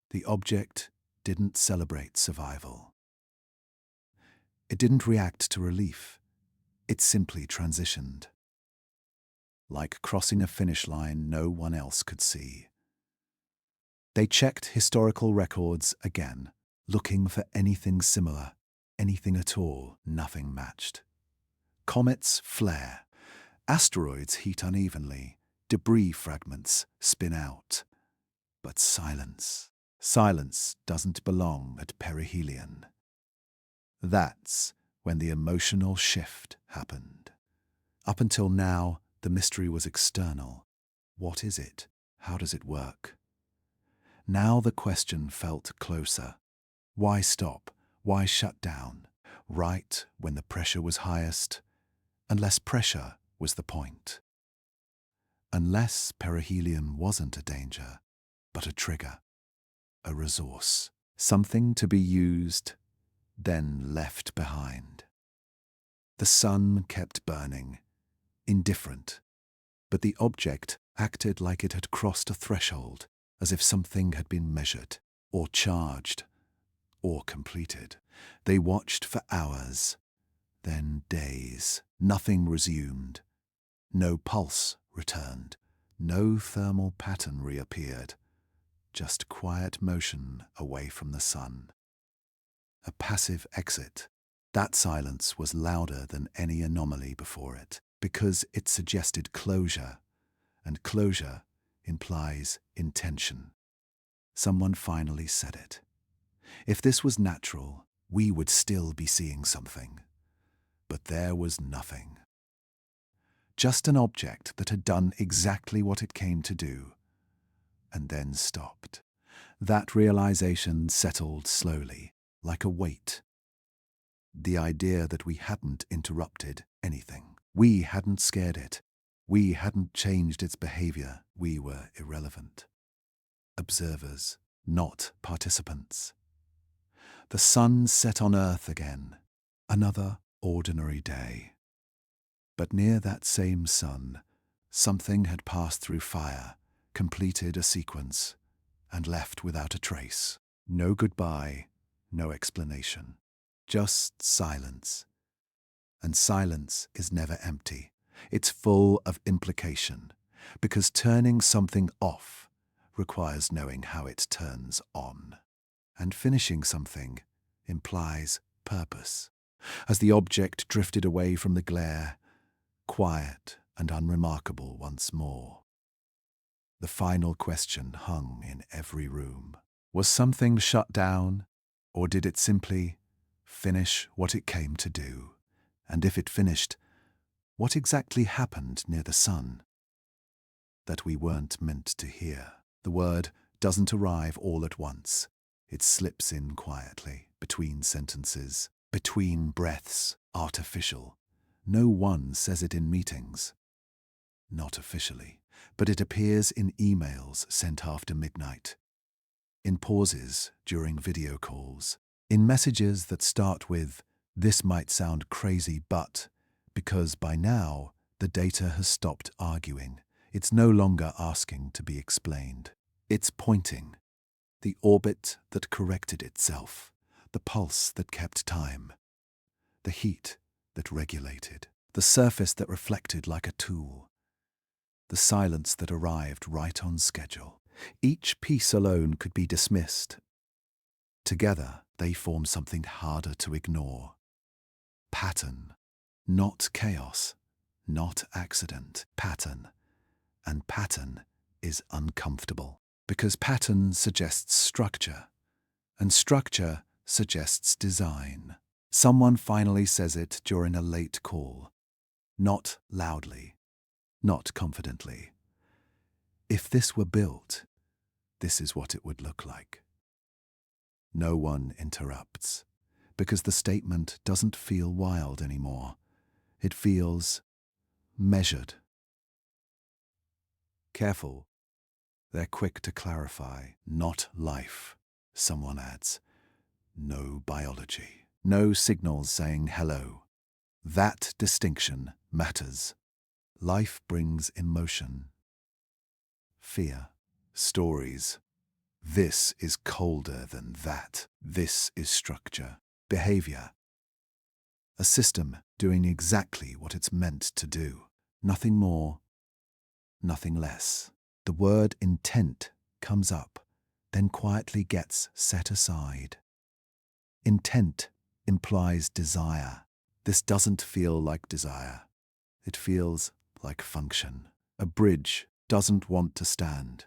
The object didn't celebrate survival. It didn't react to relief. It simply transitioned. Like crossing a finish line no one else could see. They checked historical records again, looking for anything similar, anything at all. Nothing matched. Comets flare. Asteroids heat unevenly. Debris fragments spin out. But silence. Silence doesn't belong at perihelion. That's when the emotional shift happened. Up until now, the mystery was external. What is it? How does it work? Now the question felt closer. Why stop? Why shut down? Right when the pressure was highest? Unless pressure was the point. Unless perihelion wasn't a danger, but a trigger, a resource, something to be used, then left behind. The sun kept burning, indifferent, but the object acted like it had crossed a threshold, as if something had been measured, or charged, or completed. They watched for hours, then days. Nothing resumed. No pulse returned. No thermal pattern reappeared. Just quiet motion away from the sun. A passive exit. That silence was louder than any anomaly before it, because it suggested closure, and closure implies intention. Someone finally said it. If this was natural, we would still be seeing something. But there was nothing. Just an object that had done exactly what it came to do, and then stopped. That realization settled slowly, like a weight. The idea that we hadn't interrupted anything. We hadn't scared it. We hadn't changed its behavior. We were irrelevant. Observers, not participants. The sun set on Earth again. Another ordinary day. But near that same sun, something had passed through fire, completed a sequence, and left without a trace. No goodbye, no explanation. Just silence. And silence is never empty. It's full of implication, because turning something off requires knowing how it turns on. And finishing something implies purpose. As the object drifted away from the glare, quiet and unremarkable once more. The final question hung in every room. Was something shut down, or did it simply finish what it came to do? And if it finished, what exactly happened near the sun that we weren't meant to hear? The word doesn't arrive all at once. It slips in quietly, between sentences, between breaths, artificial. No one says it in meetings. Not officially, but it appears in emails sent after midnight, in pauses during video calls, in messages that start with, "This might sound crazy, but," because by now the data has stopped arguing. It's no longer asking to be explained. It's pointing. The orbit that corrected itself, the pulse that kept time, the heat that regulated, the surface that reflected like a tool, the silence that arrived right on schedule. Each piece alone could be dismissed. Together, they form something harder to ignore. Pattern, not chaos, not accident. Pattern, And pattern is uncomfortable, because pattern suggests structure, and structure suggests design. Someone finally says it during a late call, not loudly, not confidently. If this were built, this is what it would look like. No one interrupts, because the statement doesn't feel wild anymore. It feels measured. Careful. They're quick to clarify. Not life, someone adds. No biology. No signals saying hello. That distinction matters. Life brings emotion, fear, stories. This is colder than that. This is structure, behavior. A system doing exactly what it's meant to do. Nothing more, nothing less. The word intent comes up, then quietly gets set aside. Intent implies desire. This doesn't feel like desire. It feels like function. A bridge doesn't want to stand.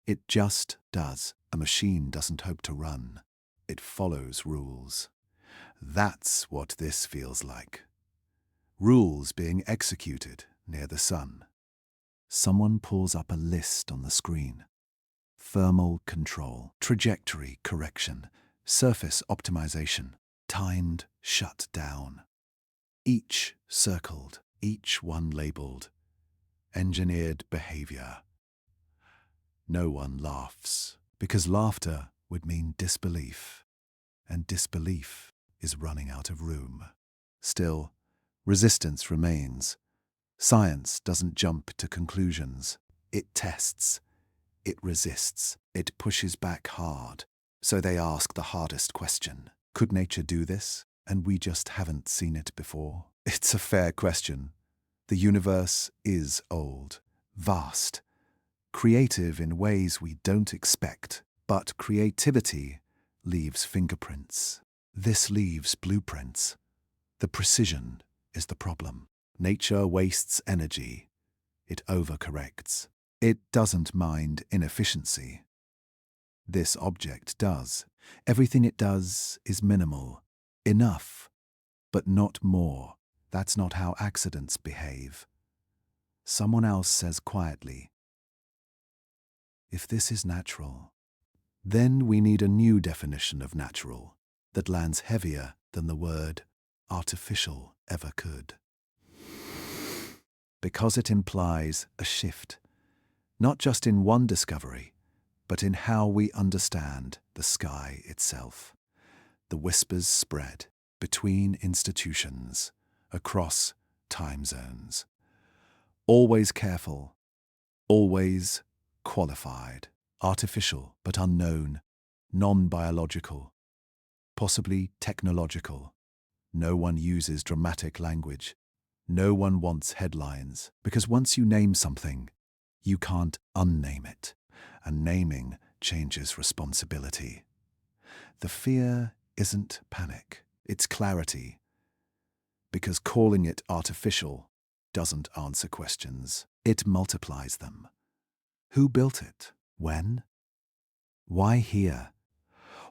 It just does. A machine doesn't hope to run. It follows rules. That's what this feels like. Rules being executed near the sun. Someone pulls up a list on the screen. Thermal control, trajectory correction, surface optimization, timed shutdown. Each circled, each one labeled. Engineered behavior. No one laughs, because laughter would mean disbelief, and disbelief is running out of room. Still, resistance remains. Science doesn't jump to conclusions. It tests. It resists. It pushes back hard. So they ask the hardest question. Could nature do this, and we just haven't seen it before? It's a fair question. The universe is old, vast, creative in ways we don't expect. But creativity leaves fingerprints. This leaves blueprints. The precision is the problem. Nature wastes energy. It overcorrects. It doesn't mind inefficiency. This object does. Everything it does is minimal. Enough, but not more. That's not how accidents behave. Someone else says quietly, if this is natural, then we need a new definition of natural that lands heavier than the word artificial ever could. Because it implies a shift, not just in one discovery, but in how we understand the sky itself. The whispers spread between institutions, across time zones. Always careful, always qualified, artificial but unknown, non-biological, possibly technological. No one uses dramatic language. No one wants headlines, because once you name something, you can't unname it, and naming changes responsibility. The fear isn't panic, it's clarity, because calling it artificial doesn't answer questions. It multiplies them. Who built it? When? Why here?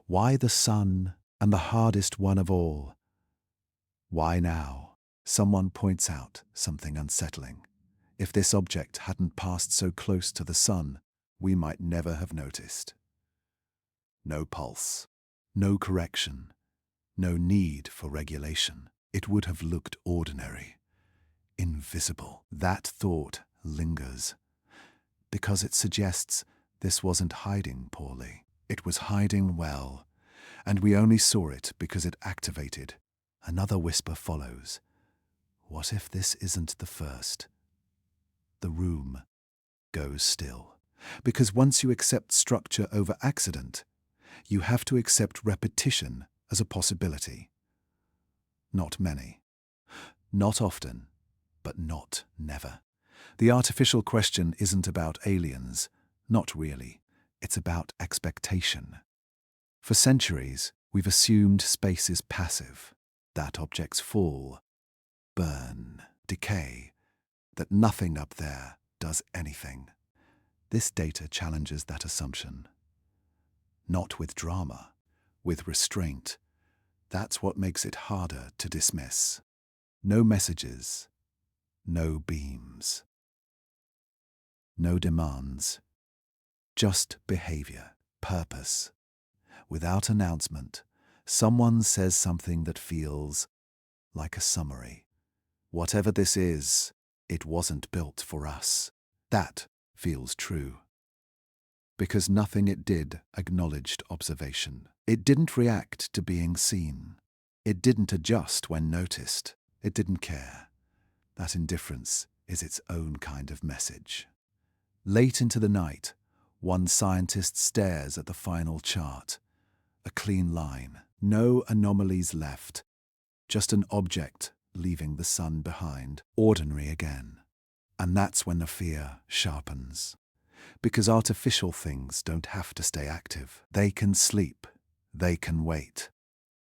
Why the sun and the hardest one of all? Why now? Someone points out something unsettling. If this object hadn't passed so close to the sun, we might never have noticed. No pulse, no correction, no need for regulation. It would have looked ordinary, invisible. That thought lingers, because it suggests this wasn't hiding poorly. It was hiding well, and we only saw it because it activated. Another whisper follows. What if this isn't the first? The room goes still, because once you accept structure over accident, you have to accept repetition as a possibility. Not many. Not often, but not never. The artificial question isn't about aliens. Not really. It's about expectation. For centuries, we've assumed space is passive, that objects fall, burn, decay, that nothing up there does anything. This data challenges that assumption. Not with drama, with restraint. That's what makes it harder to dismiss. No messages, no beams, no demands, just behavior, purpose. Without announcement, someone says something that feels like a summary. Whatever this is, it wasn't built for us. That feels true. Because nothing it did acknowledged observation. It didn't react to being seen. It didn't adjust when noticed. It didn't care. That indifference is its own kind of message. Late into the night, one scientist stares at the final chart. A clean line. No anomalies left. Just an object leaving the sun behind. Ordinary again. And that's when the fear sharpens. Because artificial things don't have to stay active. They can sleep. They can wait.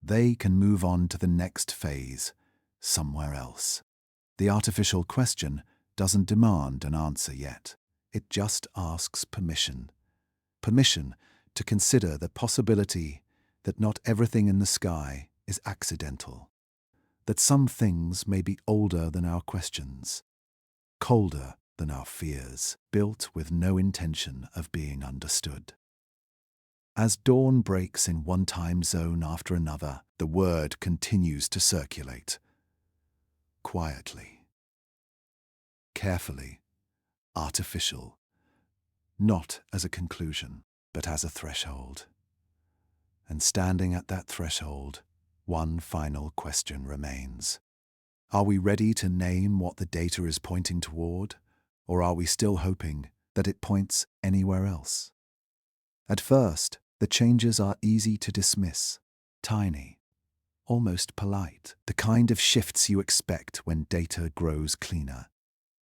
They can move on to the next phase, somewhere else. The artificial question doesn't demand an answer yet. It just asks permission. Permission to consider the possibility that not everything in the sky is accidental. That some things may be older than our questions, colder than our fears, built with no intention of being understood. As dawn breaks in one time zone after another, the word continues to circulate. Quietly, carefully, artificial, not as a conclusion, but as a threshold. And standing at that threshold, one final question remains. Are we ready to name what the data is pointing toward, or are we still hoping that it points anywhere else? At first, the changes are easy to dismiss, tiny, almost polite, the kind of shifts you expect when data grows cleaner,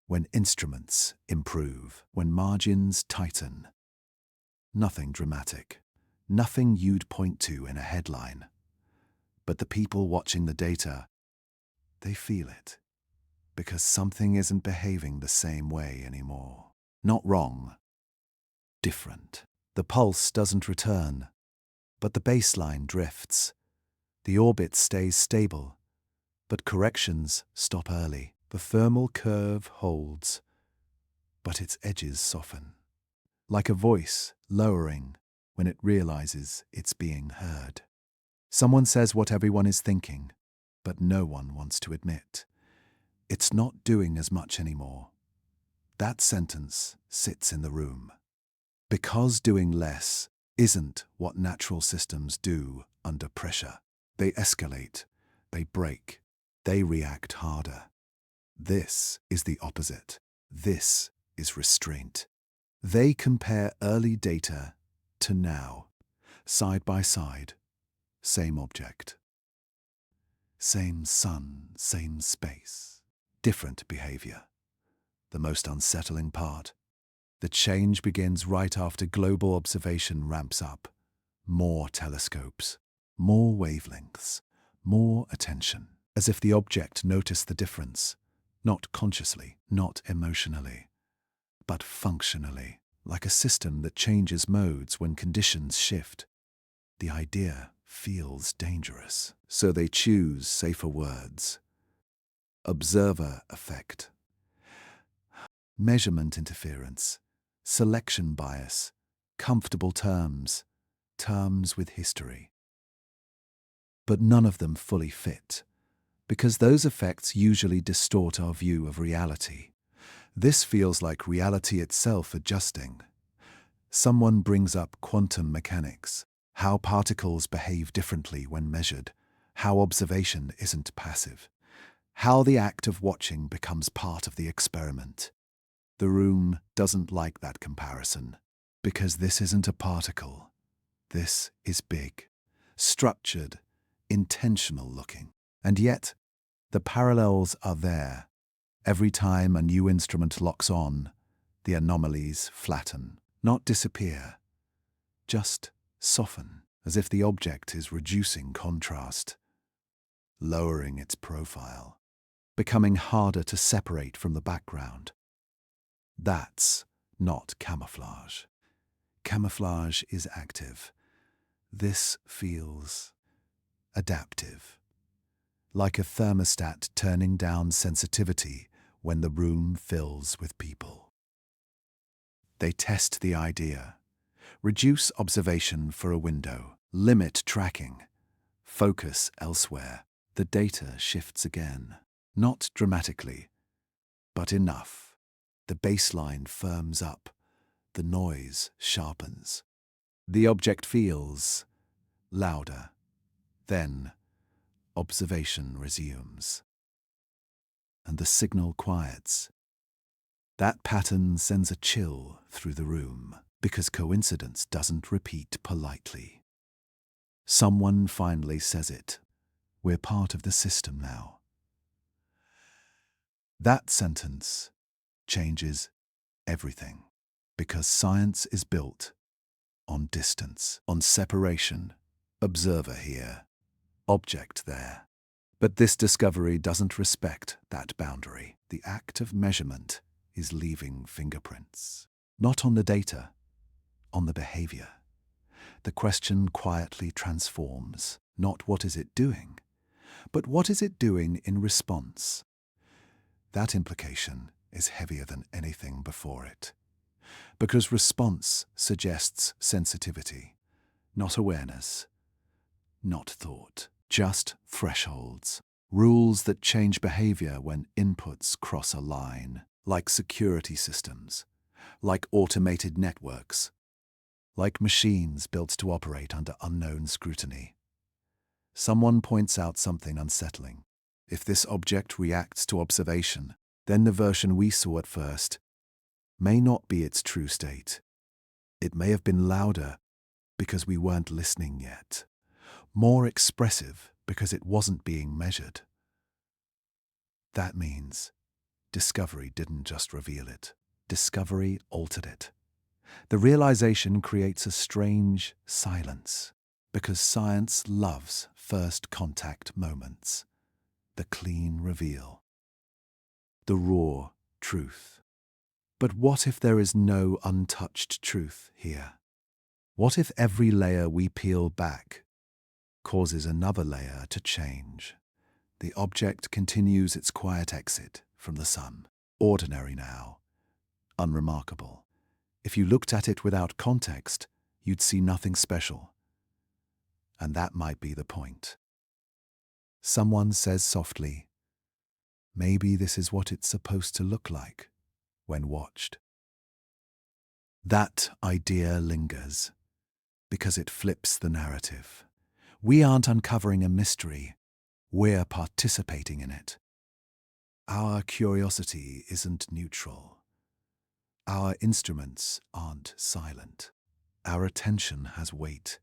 when instruments improve, when margins tighten. Nothing dramatic, nothing you'd point to in a headline. But the people watching the data, they feel it, because something isn't behaving the same way anymore. Not wrong, different. The pulse doesn't return, but the baseline drifts. The orbit stays stable, but corrections stop early. The thermal curve holds, but its edges soften. Like a voice lowering when it realizes it's being heard. Someone says what everyone is thinking, but no one wants to admit. It's not doing as much anymore. That sentence sits in the room. Because doing less isn't what natural systems do under pressure. They escalate, they break, they react harder. This is the opposite. This is restraint. They compare early data to now, side by side, same object. Same sun, same space. Different behavior. The most unsettling part. The change begins right after global observation ramps up. More telescopes, more wavelengths, more attention. As if the object noticed the difference. Not consciously, not emotionally, but functionally. Like a system that changes modes when conditions shift. The idea feels dangerous, so they choose safer words. Observer effect, measurement interference, selection bias, comfortable terms, terms with history. But none of them fully fit, because those effects usually distort our view of reality. This feels like reality itself adjusting. Someone brings up quantum mechanics, how particles behave differently when measured, how observation isn't passive, how the act of watching becomes part of the experiment. The room doesn't like that comparison, because this isn't a particle. This is big, structured, intentional looking. And yet, the parallels are there. Every time a new instrument locks on, the anomalies flatten, not disappear, just soften, as if the object is reducing contrast, lowering its profile, becoming harder to separate from the background. That's not camouflage. Camouflage is active. This feels adaptive, like a thermostat turning down sensitivity when the room fills with people. They test the idea, reduce observation for a window, limit tracking, focus elsewhere. The data shifts again, not dramatically, but enough. The baseline firms up, the noise sharpens. The object feels louder. Then, observation resumes, and the signal quiets. That pattern sends a chill through the room, because coincidence doesn't repeat politely. Someone finally says it. We're part of the system now. That sentence changes everything, because science is built on distance, on separation. Observer here, object there. But this discovery doesn't respect that boundary. The act of measurement is leaving fingerprints. Not on the data, on the behavior. The question quietly transforms. Not what is it doing, but what is it doing in response? That implication is heavier than anything before it. Because response suggests sensitivity, not awareness, not thought. Just thresholds, rules that change behavior when inputs cross a line, like security systems, like automated networks, like machines built to operate under unknown scrutiny. Someone points out something unsettling. If this object reacts to observation, then the version we saw at first may not be its true state. It may have been louder because we weren't listening yet, more expressive because it wasn't being measured. That means discovery didn't just reveal it. Discovery altered it. The realization creates a strange silence, because science loves first contact moments, the clean reveal, the raw truth. But what if there is no untouched truth here? What if every layer we peel back causes another layer to change? The object continues its quiet exit from the sun. Ordinary now, unremarkable. If you looked at it without context, you'd see nothing special. And that might be the point. Someone says softly, maybe this is what it's supposed to look like when watched. That idea lingers because it flips the narrative. We aren't uncovering a mystery, we're participating in it. Our curiosity isn't neutral. Our instruments aren't silent. Our attention has weight.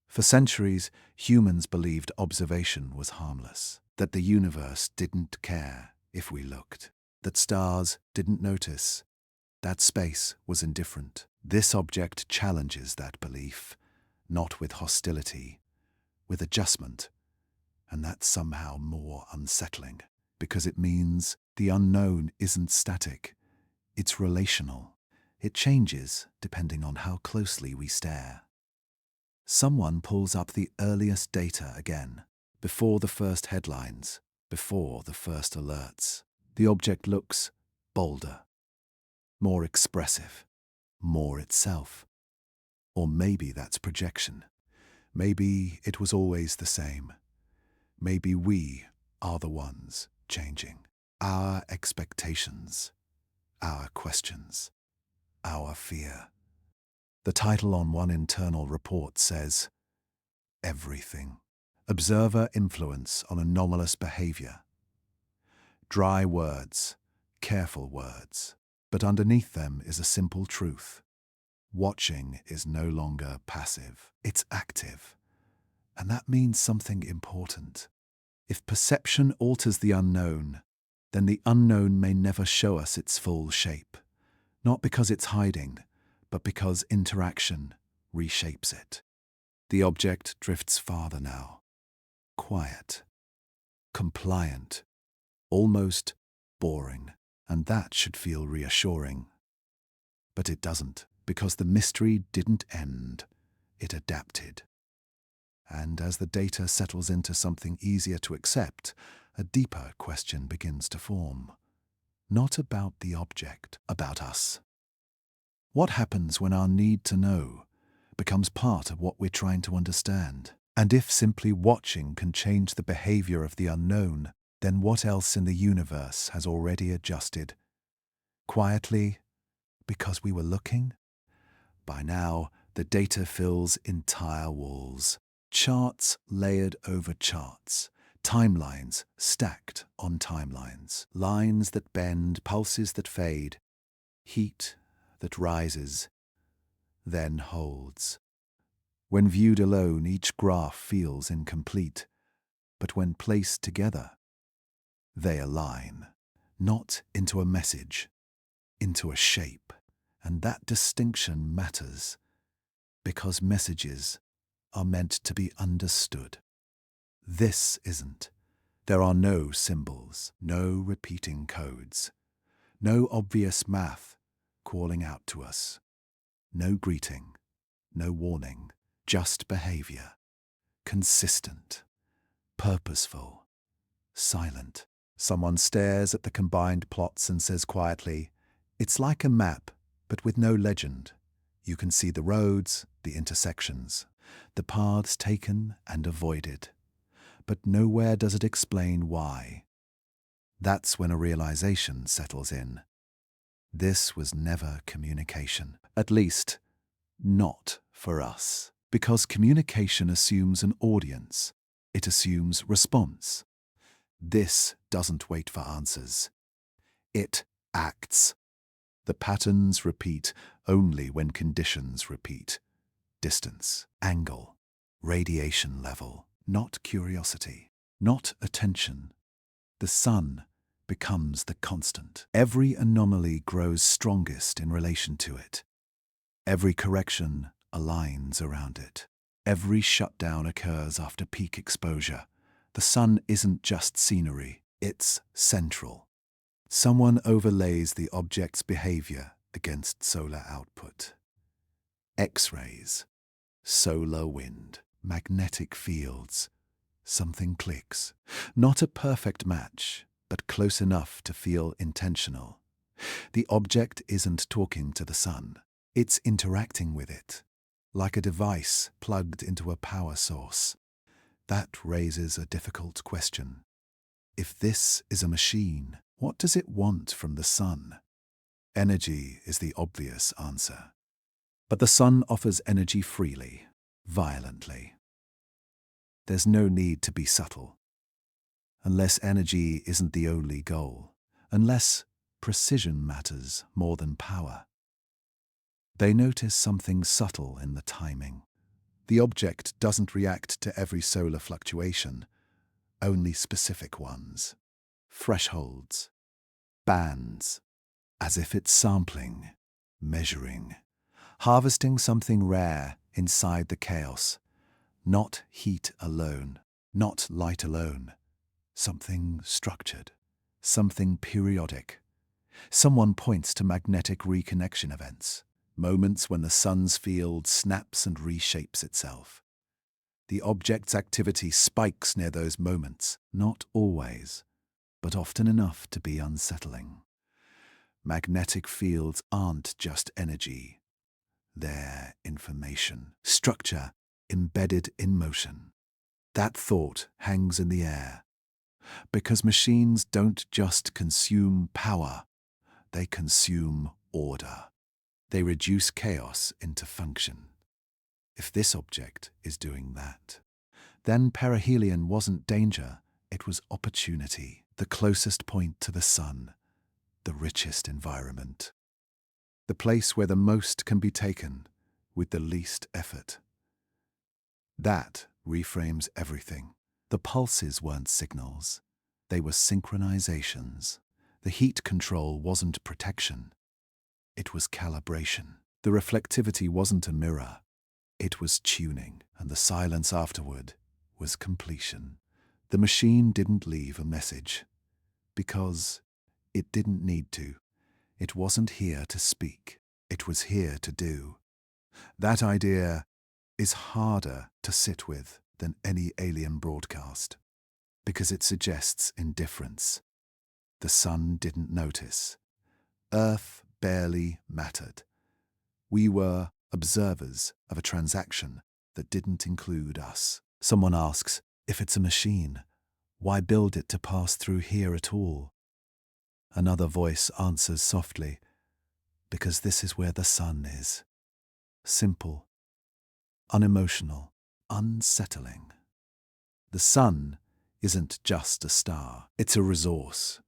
For centuries, humans believed observation was harmless, that the universe didn't care if we looked, that stars didn't notice, that space was indifferent. This object challenges that belief, not with hostility, with adjustment, and that's somehow more unsettling, because it means the unknown isn't static, it's relational. It changes depending on how closely we stare. Someone pulls up the earliest data again, before the first headlines, before the first alerts. The object looks bolder, more expressive, more itself. Or maybe that's projection. Maybe it was always the same. Maybe we are the ones changing. Our expectations, our questions, our fear. The title on one internal report says, Everything. Observer influence on anomalous behavior. Dry words, careful words, but underneath them is a simple truth. Watching is no longer passive, it's active. And that means something important. If perception alters the unknown, then the unknown may never show us its full shape. Not because it's hiding, but because interaction reshapes it. The object drifts farther now. Quiet, compliant, almost boring. and that should feel reassuring. But it doesn't, because the mystery didn't end. It adapted. And as the data settles into something easier to accept, a deeper question begins to form. Not about the object, about us. What happens when our need to know becomes part of what we're trying to understand? And if simply watching can change the behavior of the unknown, then what else in the universe has already adjusted? Quietly, because we were looking? By now, the data fills entire walls. Charts layered over charts. Timelines stacked on timelines. Lines that bend, pulses that fade. Heat that rises, then holds. When viewed alone, each graph feels incomplete. But when placed together, they align. Not into a message, into a shape. And that distinction matters, because messages are meant to be understood. This isn't. There are no symbols, no repeating codes, no obvious math calling out to us, no greeting, no warning, just behavior, consistent, purposeful, silent. Someone stares at the combined plots and says quietly, "It's like a map, but with no legend. You can see the roads, the intersections, the paths taken and avoided, but nowhere does it explain why." That's when a realization settles in. This was never communication, at least not for us, because communication assumes an audience. It assumes response. This doesn't wait for answers. It acts. The patterns repeat only when conditions repeat. Distance, angle, radiation level, not curiosity, not attention. The sun becomes the constant. Every anomaly grows strongest in relation to it. Every correction aligns around it. Every shutdown occurs after peak exposure. The sun isn't just scenery, it's central. Someone overlays the object's behavior against solar output. X-rays, solar wind, magnetic fields. Something clicks. Not a perfect match, but close enough to feel intentional. The object isn't talking to the sun. It's interacting with it, like a device plugged into a power source. That raises a difficult question. If this is a machine, what does it want from the sun? Energy is the obvious answer. But the sun offers energy freely, violently. There's no need to be subtle. Unless energy isn't the only goal, unless precision matters more than power. They notice something subtle in the timing. The object doesn't react to every solar fluctuation, only specific ones. Thresholds, bands, as if it's sampling, measuring, harvesting something rare inside the chaos. Not heat alone, not light alone. Something structured, something periodic. Someone points to magnetic reconnection events, moments when the sun's field snaps and reshapes itself. The object's activity spikes near those moments, not always, but often enough to be unsettling. Magnetic fields aren't just energy. They're information, structure embedded in motion. That thought hangs in the air, because machines don't just consume power, they consume order. They reduce chaos into function. If this object is doing that, then perihelion wasn't danger, it was opportunity, the closest point to the sun, the richest environment, the place where the most can be taken with the least effort. That reframes everything. The pulses weren't signals, they were synchronizations. The heat control wasn't protection, it was calibration. The reflectivity wasn't a mirror, it was tuning, and the silence afterward was completion. The machine didn't leave a message, because It didn't need to. It wasn't here to speak. It was here to do. That idea is harder to sit with than any alien broadcast, because it suggests indifference. The sun didn't notice. Earth barely mattered. We were observers of a transaction that didn't include us. Someone asks, if it's a machine, why build it to pass through here at all? Another voice answers softly, because this is where the sun is. Simple, unemotional, unsettling. The sun isn't just a star. It's a resource,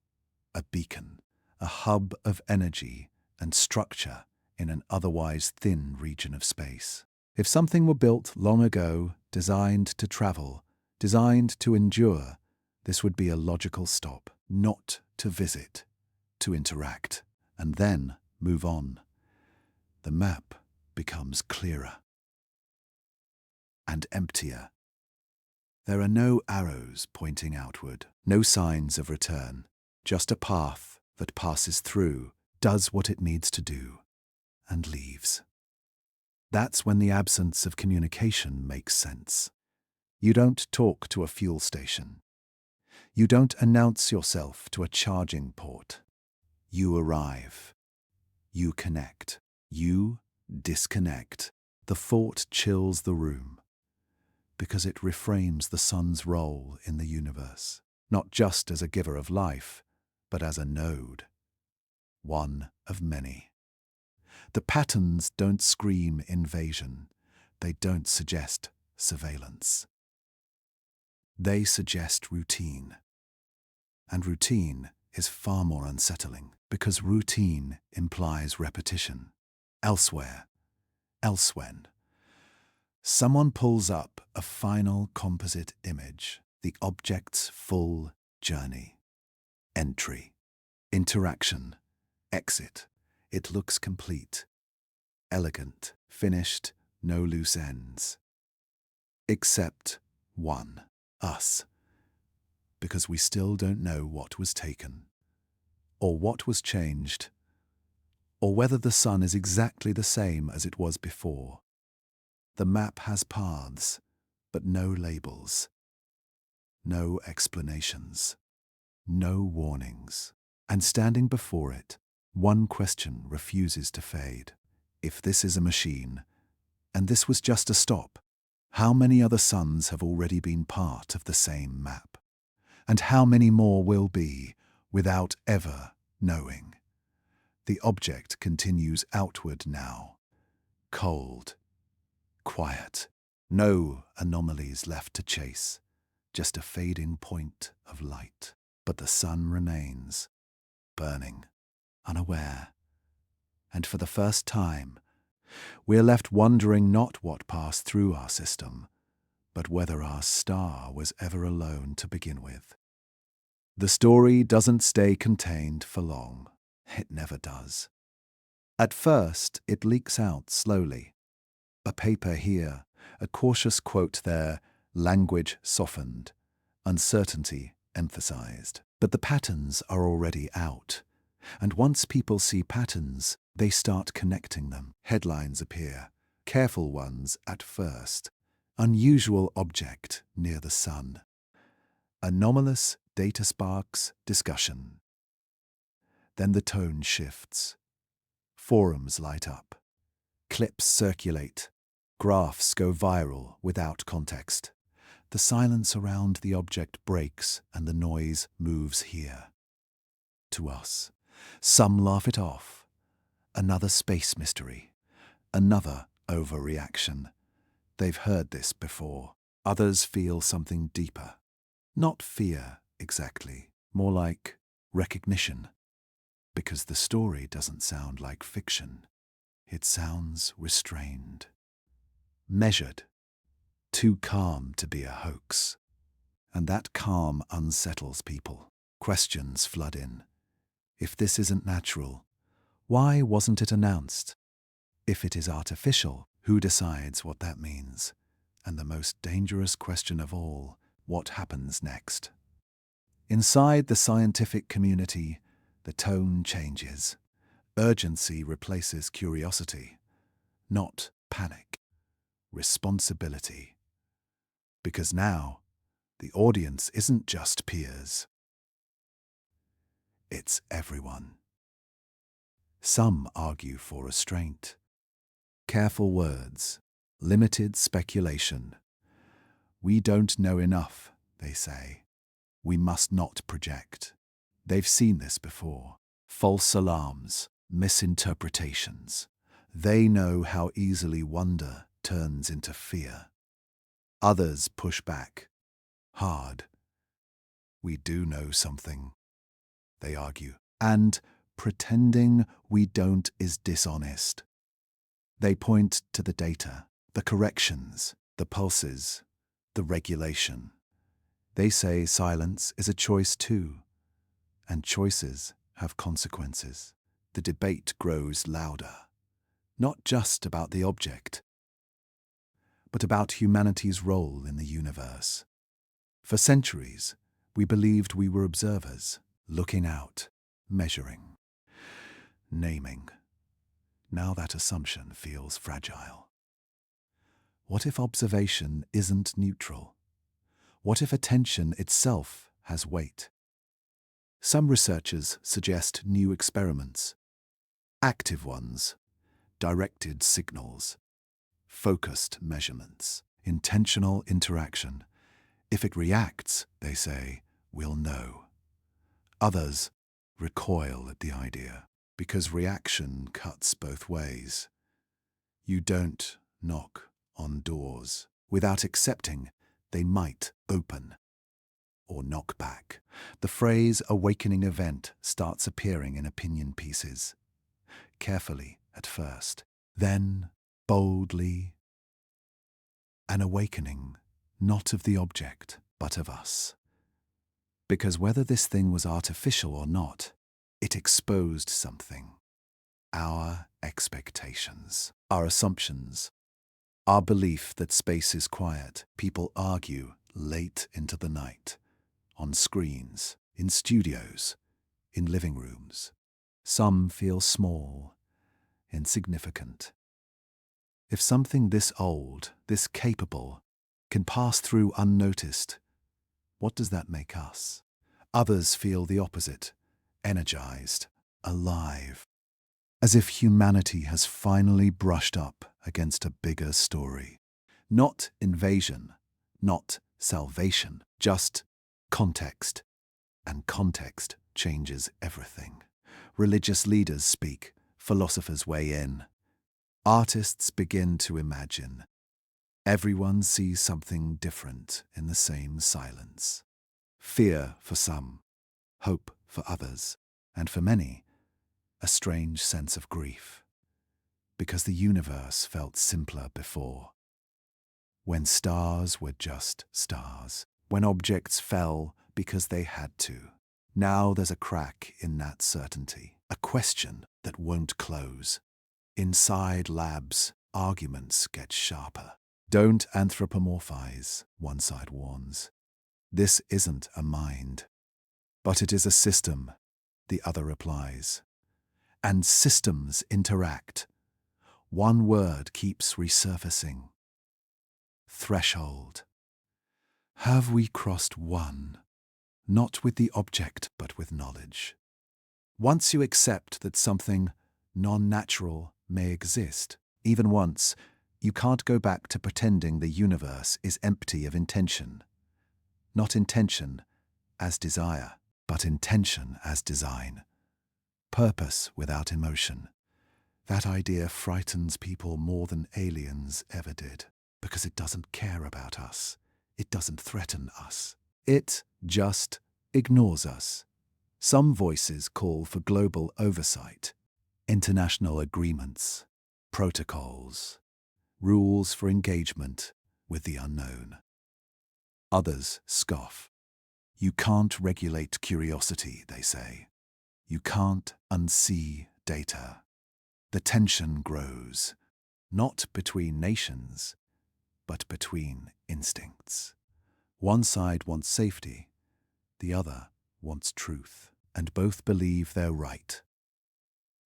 a beacon, a hub of energy and structure in an otherwise thin region of space. If something were built long ago, designed to travel, designed to endure, this would be a logical stop, not to visit, to interact, and then move on. The map becomes clearer and emptier. There are no arrows pointing outward, no signs of return, just a path that passes through, does what it needs to do, and leaves. That's when the absence of communication makes sense. You don't talk to a fuel station. You don't announce yourself to a charging port. You arrive. You connect. You disconnect. The thought chills the room, because it reframes the sun's role in the universe, not just as a giver of life, but as a node, one of many. The patterns don't scream invasion. They don't suggest surveillance. They suggest routine. And routine is far more unsettling, because routine implies repetition. Elsewhere, elsewhen. Someone pulls up a final composite image, the object's full journey. Entry, interaction, exit. It looks complete, elegant, finished, no loose ends. Except one, us, because we still don't know what was taken, or what was changed, or whether the sun is exactly the same as it was before. The map has paths, but no labels, no explanations, no warnings. And standing before it, one question refuses to fade. If this is a machine, and this was just a stop, how many other suns have already been part of the same map? And how many more will be, without ever knowing? The object continues outward now, cold, quiet, no anomalies left to chase, just a fading point of light. But the sun remains, burning, unaware. And for the first time, we're left wondering not what passed through our system, but whether our star was ever alone to begin with. The story doesn't stay contained for long. It never does. At first, it leaks out slowly. A paper here, a cautious quote there, language softened, uncertainty emphasized. But the patterns are already out. And once people see patterns, they start connecting them. Headlines appear, careful ones at first. Unusual object near the sun. Anomalous data sparks discussion. Then the tone shifts. Forums light up. Clips circulate. Graphs go viral without context. The silence around the object breaks and the noise moves here. To us. Some laugh it off. Another space mystery. Another overreaction. They've heard this before. Others feel something deeper. Not fear, exactly. More like recognition. Because the story doesn't sound like fiction. It sounds restrained. Measured. Too calm to be a hoax. And that calm unsettles people. Questions flood in. If this isn't natural, why wasn't it announced? If it is artificial, who decides what that means? And the most dangerous question of all, what happens next? Inside the scientific community, The tone changes. Urgency replaces curiosity. Not panic. Responsibility. Because now, the audience isn't just peers. It's everyone. Some argue for restraint. Careful words. Limited speculation. We don't know enough, they say. We must not project. They've seen this before. False alarms, misinterpretations. They know how easily wonder turns into fear. Others push back. Hard. We do know something, they argue. And pretending we don't is dishonest. They point to the data, the corrections, the pulses, the regulation. They say silence is a choice too, and choices have consequences. The debate grows louder, not just about the object, but about humanity's role in the universe. For centuries, we believed we were observers, looking out, measuring, naming. Now that assumption feels fragile. What if observation isn't neutral? What if attention itself has weight? Some researchers suggest new experiments, active ones, directed signals, focused measurements, intentional interaction. If it reacts, they say, we'll know. Others recoil at the idea, because reaction cuts both ways. You don't knock on doors without accepting they might open or knock back. The phrase awakening event starts appearing in opinion pieces, carefully at first, then boldly. An awakening, not of the object, but of us. Because whether this thing was artificial or not, it exposed something. Our expectations, our assumptions, our belief that space is quiet. People argue late into the night, on screens, in studios, in living rooms. Some feel small, insignificant. If something this old, this capable, can pass through unnoticed, what does that make us? Others feel the opposite, energized, alive, as if humanity has finally brushed up against a bigger story. Not invasion, not salvation, just context. And context changes everything. Religious leaders speak, philosophers weigh in. Artists begin to imagine. Everyone sees something different in the same silence. Fear for some, hope for others, and for many, a strange sense of grief. Because the universe felt simpler before. When stars were just stars. When objects fell because they had to. Now there's a crack in that certainty. A question that won't close. Inside labs, arguments get sharper. Don't anthropomorphize, one side warns. This isn't a mind, but it is a system, the other replies. And systems interact. One word keeps resurfacing. Threshold. Have we crossed one, not with the object but with knowledge? Once you accept that something non-natural may exist, even once, you can't go back to pretending the universe is empty of intention. Not intention as desire, but intention as design. Purpose without emotion. That idea frightens people more than aliens ever did, because it doesn't care about us. It doesn't threaten us. It just ignores us. Some voices call for global oversight, international agreements, protocols, rules for engagement with the unknown. Others scoff. You can't regulate curiosity, they say. You can't unsee data. The tension grows, not between nations, but between instincts. One side wants safety, the other wants truth. and both believe they're right.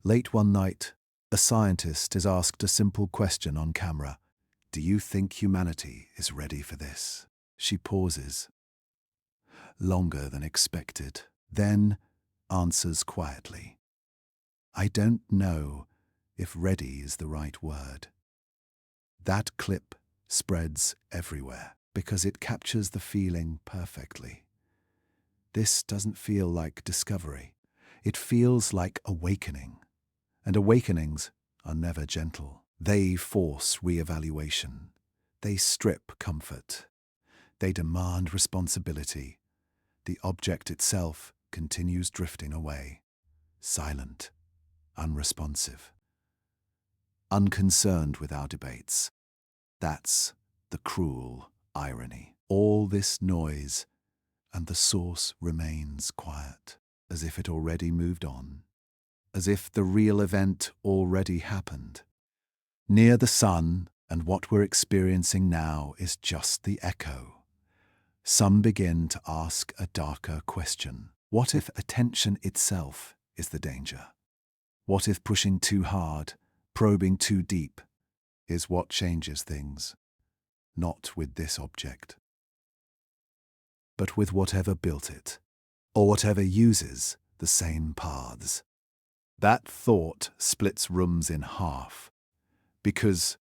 Late one night, a scientist is asked a simple question on camera. Do you think humanity is ready for this? She pauses, longer than expected, then answers quietly. I don't know if ready is the right word. That clip spreads everywhere because it captures the feeling perfectly. This doesn't feel like discovery. It feels like awakening. And awakenings are never gentle. They force re-evaluation. They strip comfort. They demand responsibility. The object itself continues drifting away, silent, unresponsive, unconcerned with our debates. That's the cruel irony. All this noise, and the source remains quiet, as if it already moved on, as if the real event already happened. Near the sun, and what we're experiencing now is just the echo. Some begin to ask a darker question. What if attention itself is the danger? What if pushing too hard, probing too deep, is what changes things? Not with this object, but with whatever built it, or whatever uses the same paths. That thought splits rooms in half, because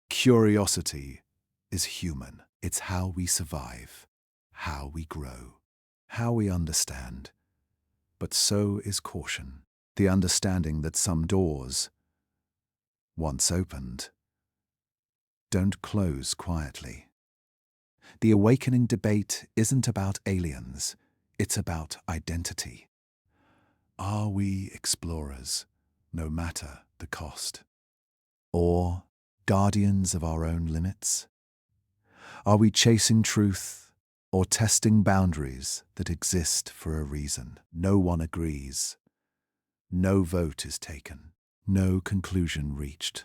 curiosity is human. It's how we survive, how we grow, how we understand. But so is caution, the understanding that some doors, once opened, don't close quietly. The awakening debate isn't about aliens, it's about identity. Are we explorers, no matter the cost? Or guardians of our own limits? Are we chasing truth or testing boundaries that exist for a reason? No one agrees. No vote is taken. No conclusion reached.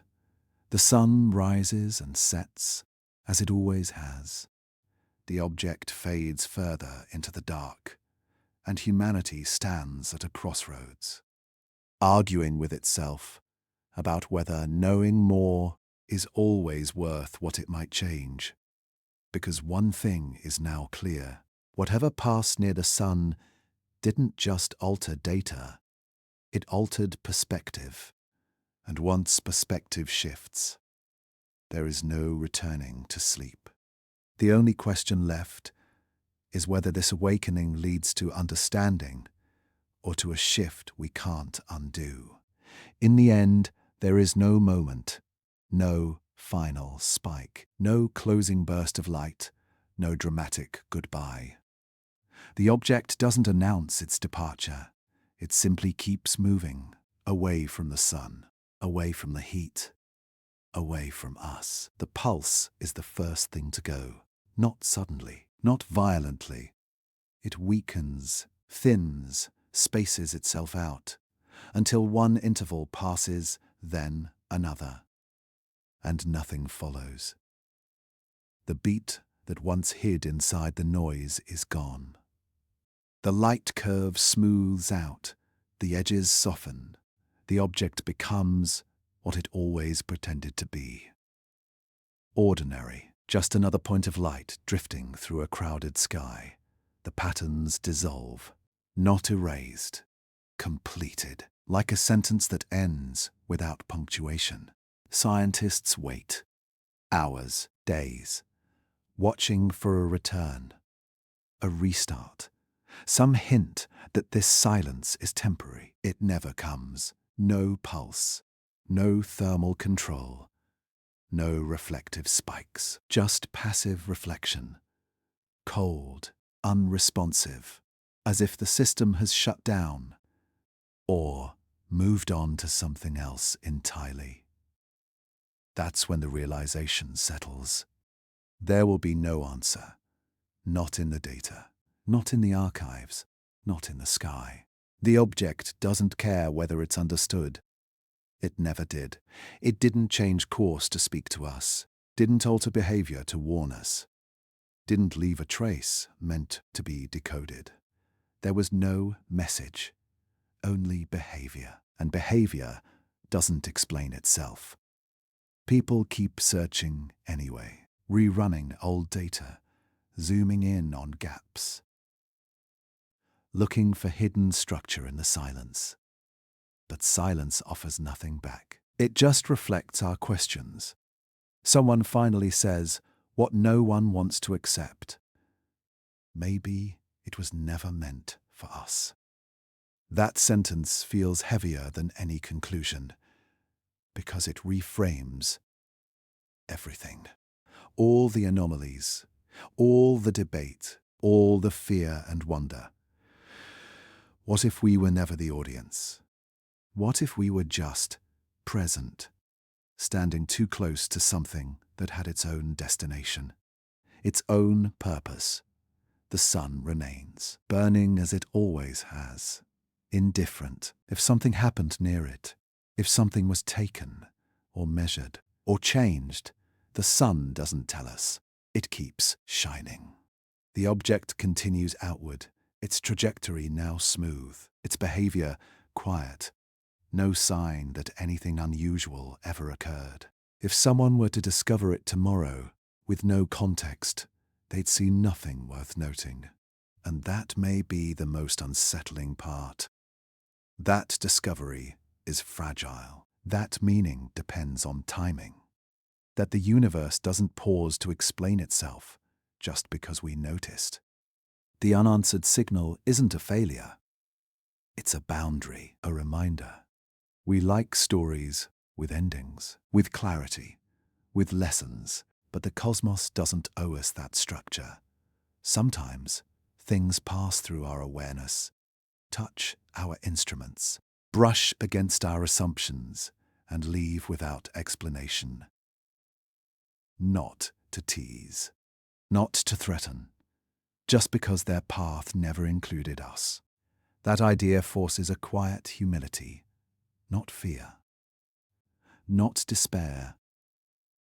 The sun rises and sets, as it always has. The object fades further into the dark, and humanity stands at a crossroads, arguing with itself about whether knowing more is always worth what it might change. Because one thing is now clear: whatever passed near the sun didn't just alter data, it altered perspective. And once perspective shifts, there is no returning to sleep. The only question left is whether this awakening leads to understanding or to a shift we can't undo. In the end, there is no moment, no final spike, no closing burst of light, no dramatic goodbye. The object doesn't announce its departure. It simply keeps moving, away from the sun, away from the heat, away from us. The pulse is the first thing to go. Not suddenly, not violently. It weakens, thins, spaces itself out, until one interval passes, then another, and nothing follows. The beat that once hid inside the noise is gone. The light curve smooths out, the edges soften, the object becomes what it always pretended to be. Ordinary, just another point of light drifting through a crowded sky. The patterns dissolve, not erased, completed, like a sentence that ends without punctuation. Scientists wait, hours, days, watching for a return, a restart, some hint that this silence is temporary. It never comes. No pulse, no thermal control, no reflective spikes, just passive reflection, cold, unresponsive, as if the system has shut down or moved on to something else entirely. That's when the realization settles. There will be no answer, not in the data, not in the archives, not in the sky. The object doesn't care whether it's understood. It never did. It didn't change course to speak to us, didn't alter behavior to warn us, didn't leave a trace meant to be decoded. There was no message, only behavior, and behavior doesn't explain itself. People keep searching anyway, rerunning old data, zooming in on gaps, looking for hidden structure in the silence. But silence offers nothing back. It just reflects our questions. Someone finally says what no one wants to accept. Maybe it was never meant for us. That sentence feels heavier than any conclusion, because it reframes everything. All the anomalies, all the debate, all the fear and wonder. What if we were never the audience? What if we were just present, standing too close to something that had its own destination, its own purpose? The sun remains, burning as it always has, indifferent if something happened near it, if something was taken, or measured, or changed. The sun doesn't tell us. It keeps shining. The object continues outward, its trajectory now smooth, its behavior quiet. No sign that anything unusual ever occurred. If someone were to discover it tomorrow, with no context, they'd see nothing worth noting. And that may be the most unsettling part. That discovery is fragile. That meaning depends on timing. That the universe doesn't pause to explain itself just because we noticed. The unanswered signal isn't a failure. It's a boundary, a reminder. We like stories with endings, with clarity, with lessons, but the cosmos doesn't owe us that structure. Sometimes things pass through our awareness, touch our instruments, brush against our assumptions, and leave without explanation. Not to tease, not to threaten, just because their path never included us. That idea forces a quiet humility, not fear, not despair,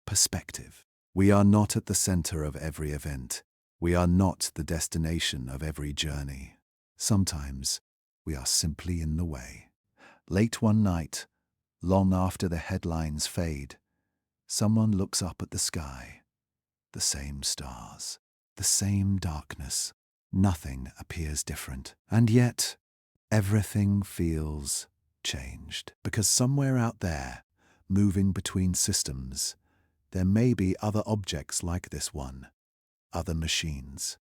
perspective. We are not at the center of every event. We are not the destination of every journey. Sometimes we are simply in the way. Late one night, long after the headlines fade, someone looks up at the sky. The same stars, the same darkness. Nothing appears different. And yet, everything feels changed. Because somewhere out there, moving between systems, there may be other objects like this one, other machines,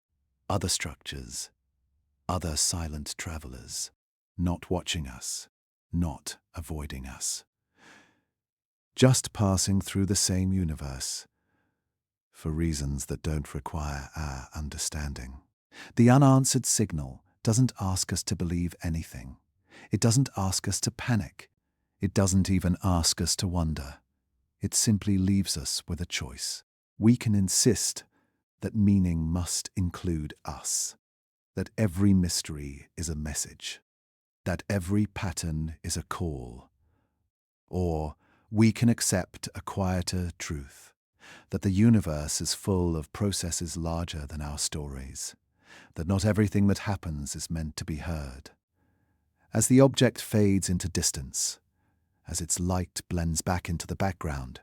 other structures, other silent travelers, not watching us, not avoiding us, just passing through the same universe for reasons that don't require our understanding. The unanswered signal doesn't ask us to believe anything. It doesn't ask us to panic. It doesn't even ask us to wonder. It simply leaves us with a choice. We can insist that meaning must include us, that every mystery is a message, that every pattern is a call. Or we can accept a quieter truth, that the universe is full of processes larger than our stories, that not everything that happens is meant to be heard. As the object fades into distance, as its light blends back into the background,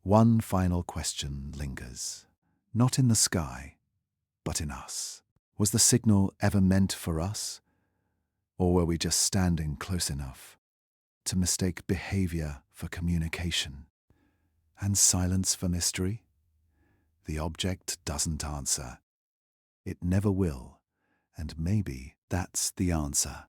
one final question lingers, not in the sky, but in us. Was the signal ever meant for us? Or were we just standing close enough to mistake behavior for communication and silence for mystery? The object doesn't answer. It never will, and maybe that's the answer.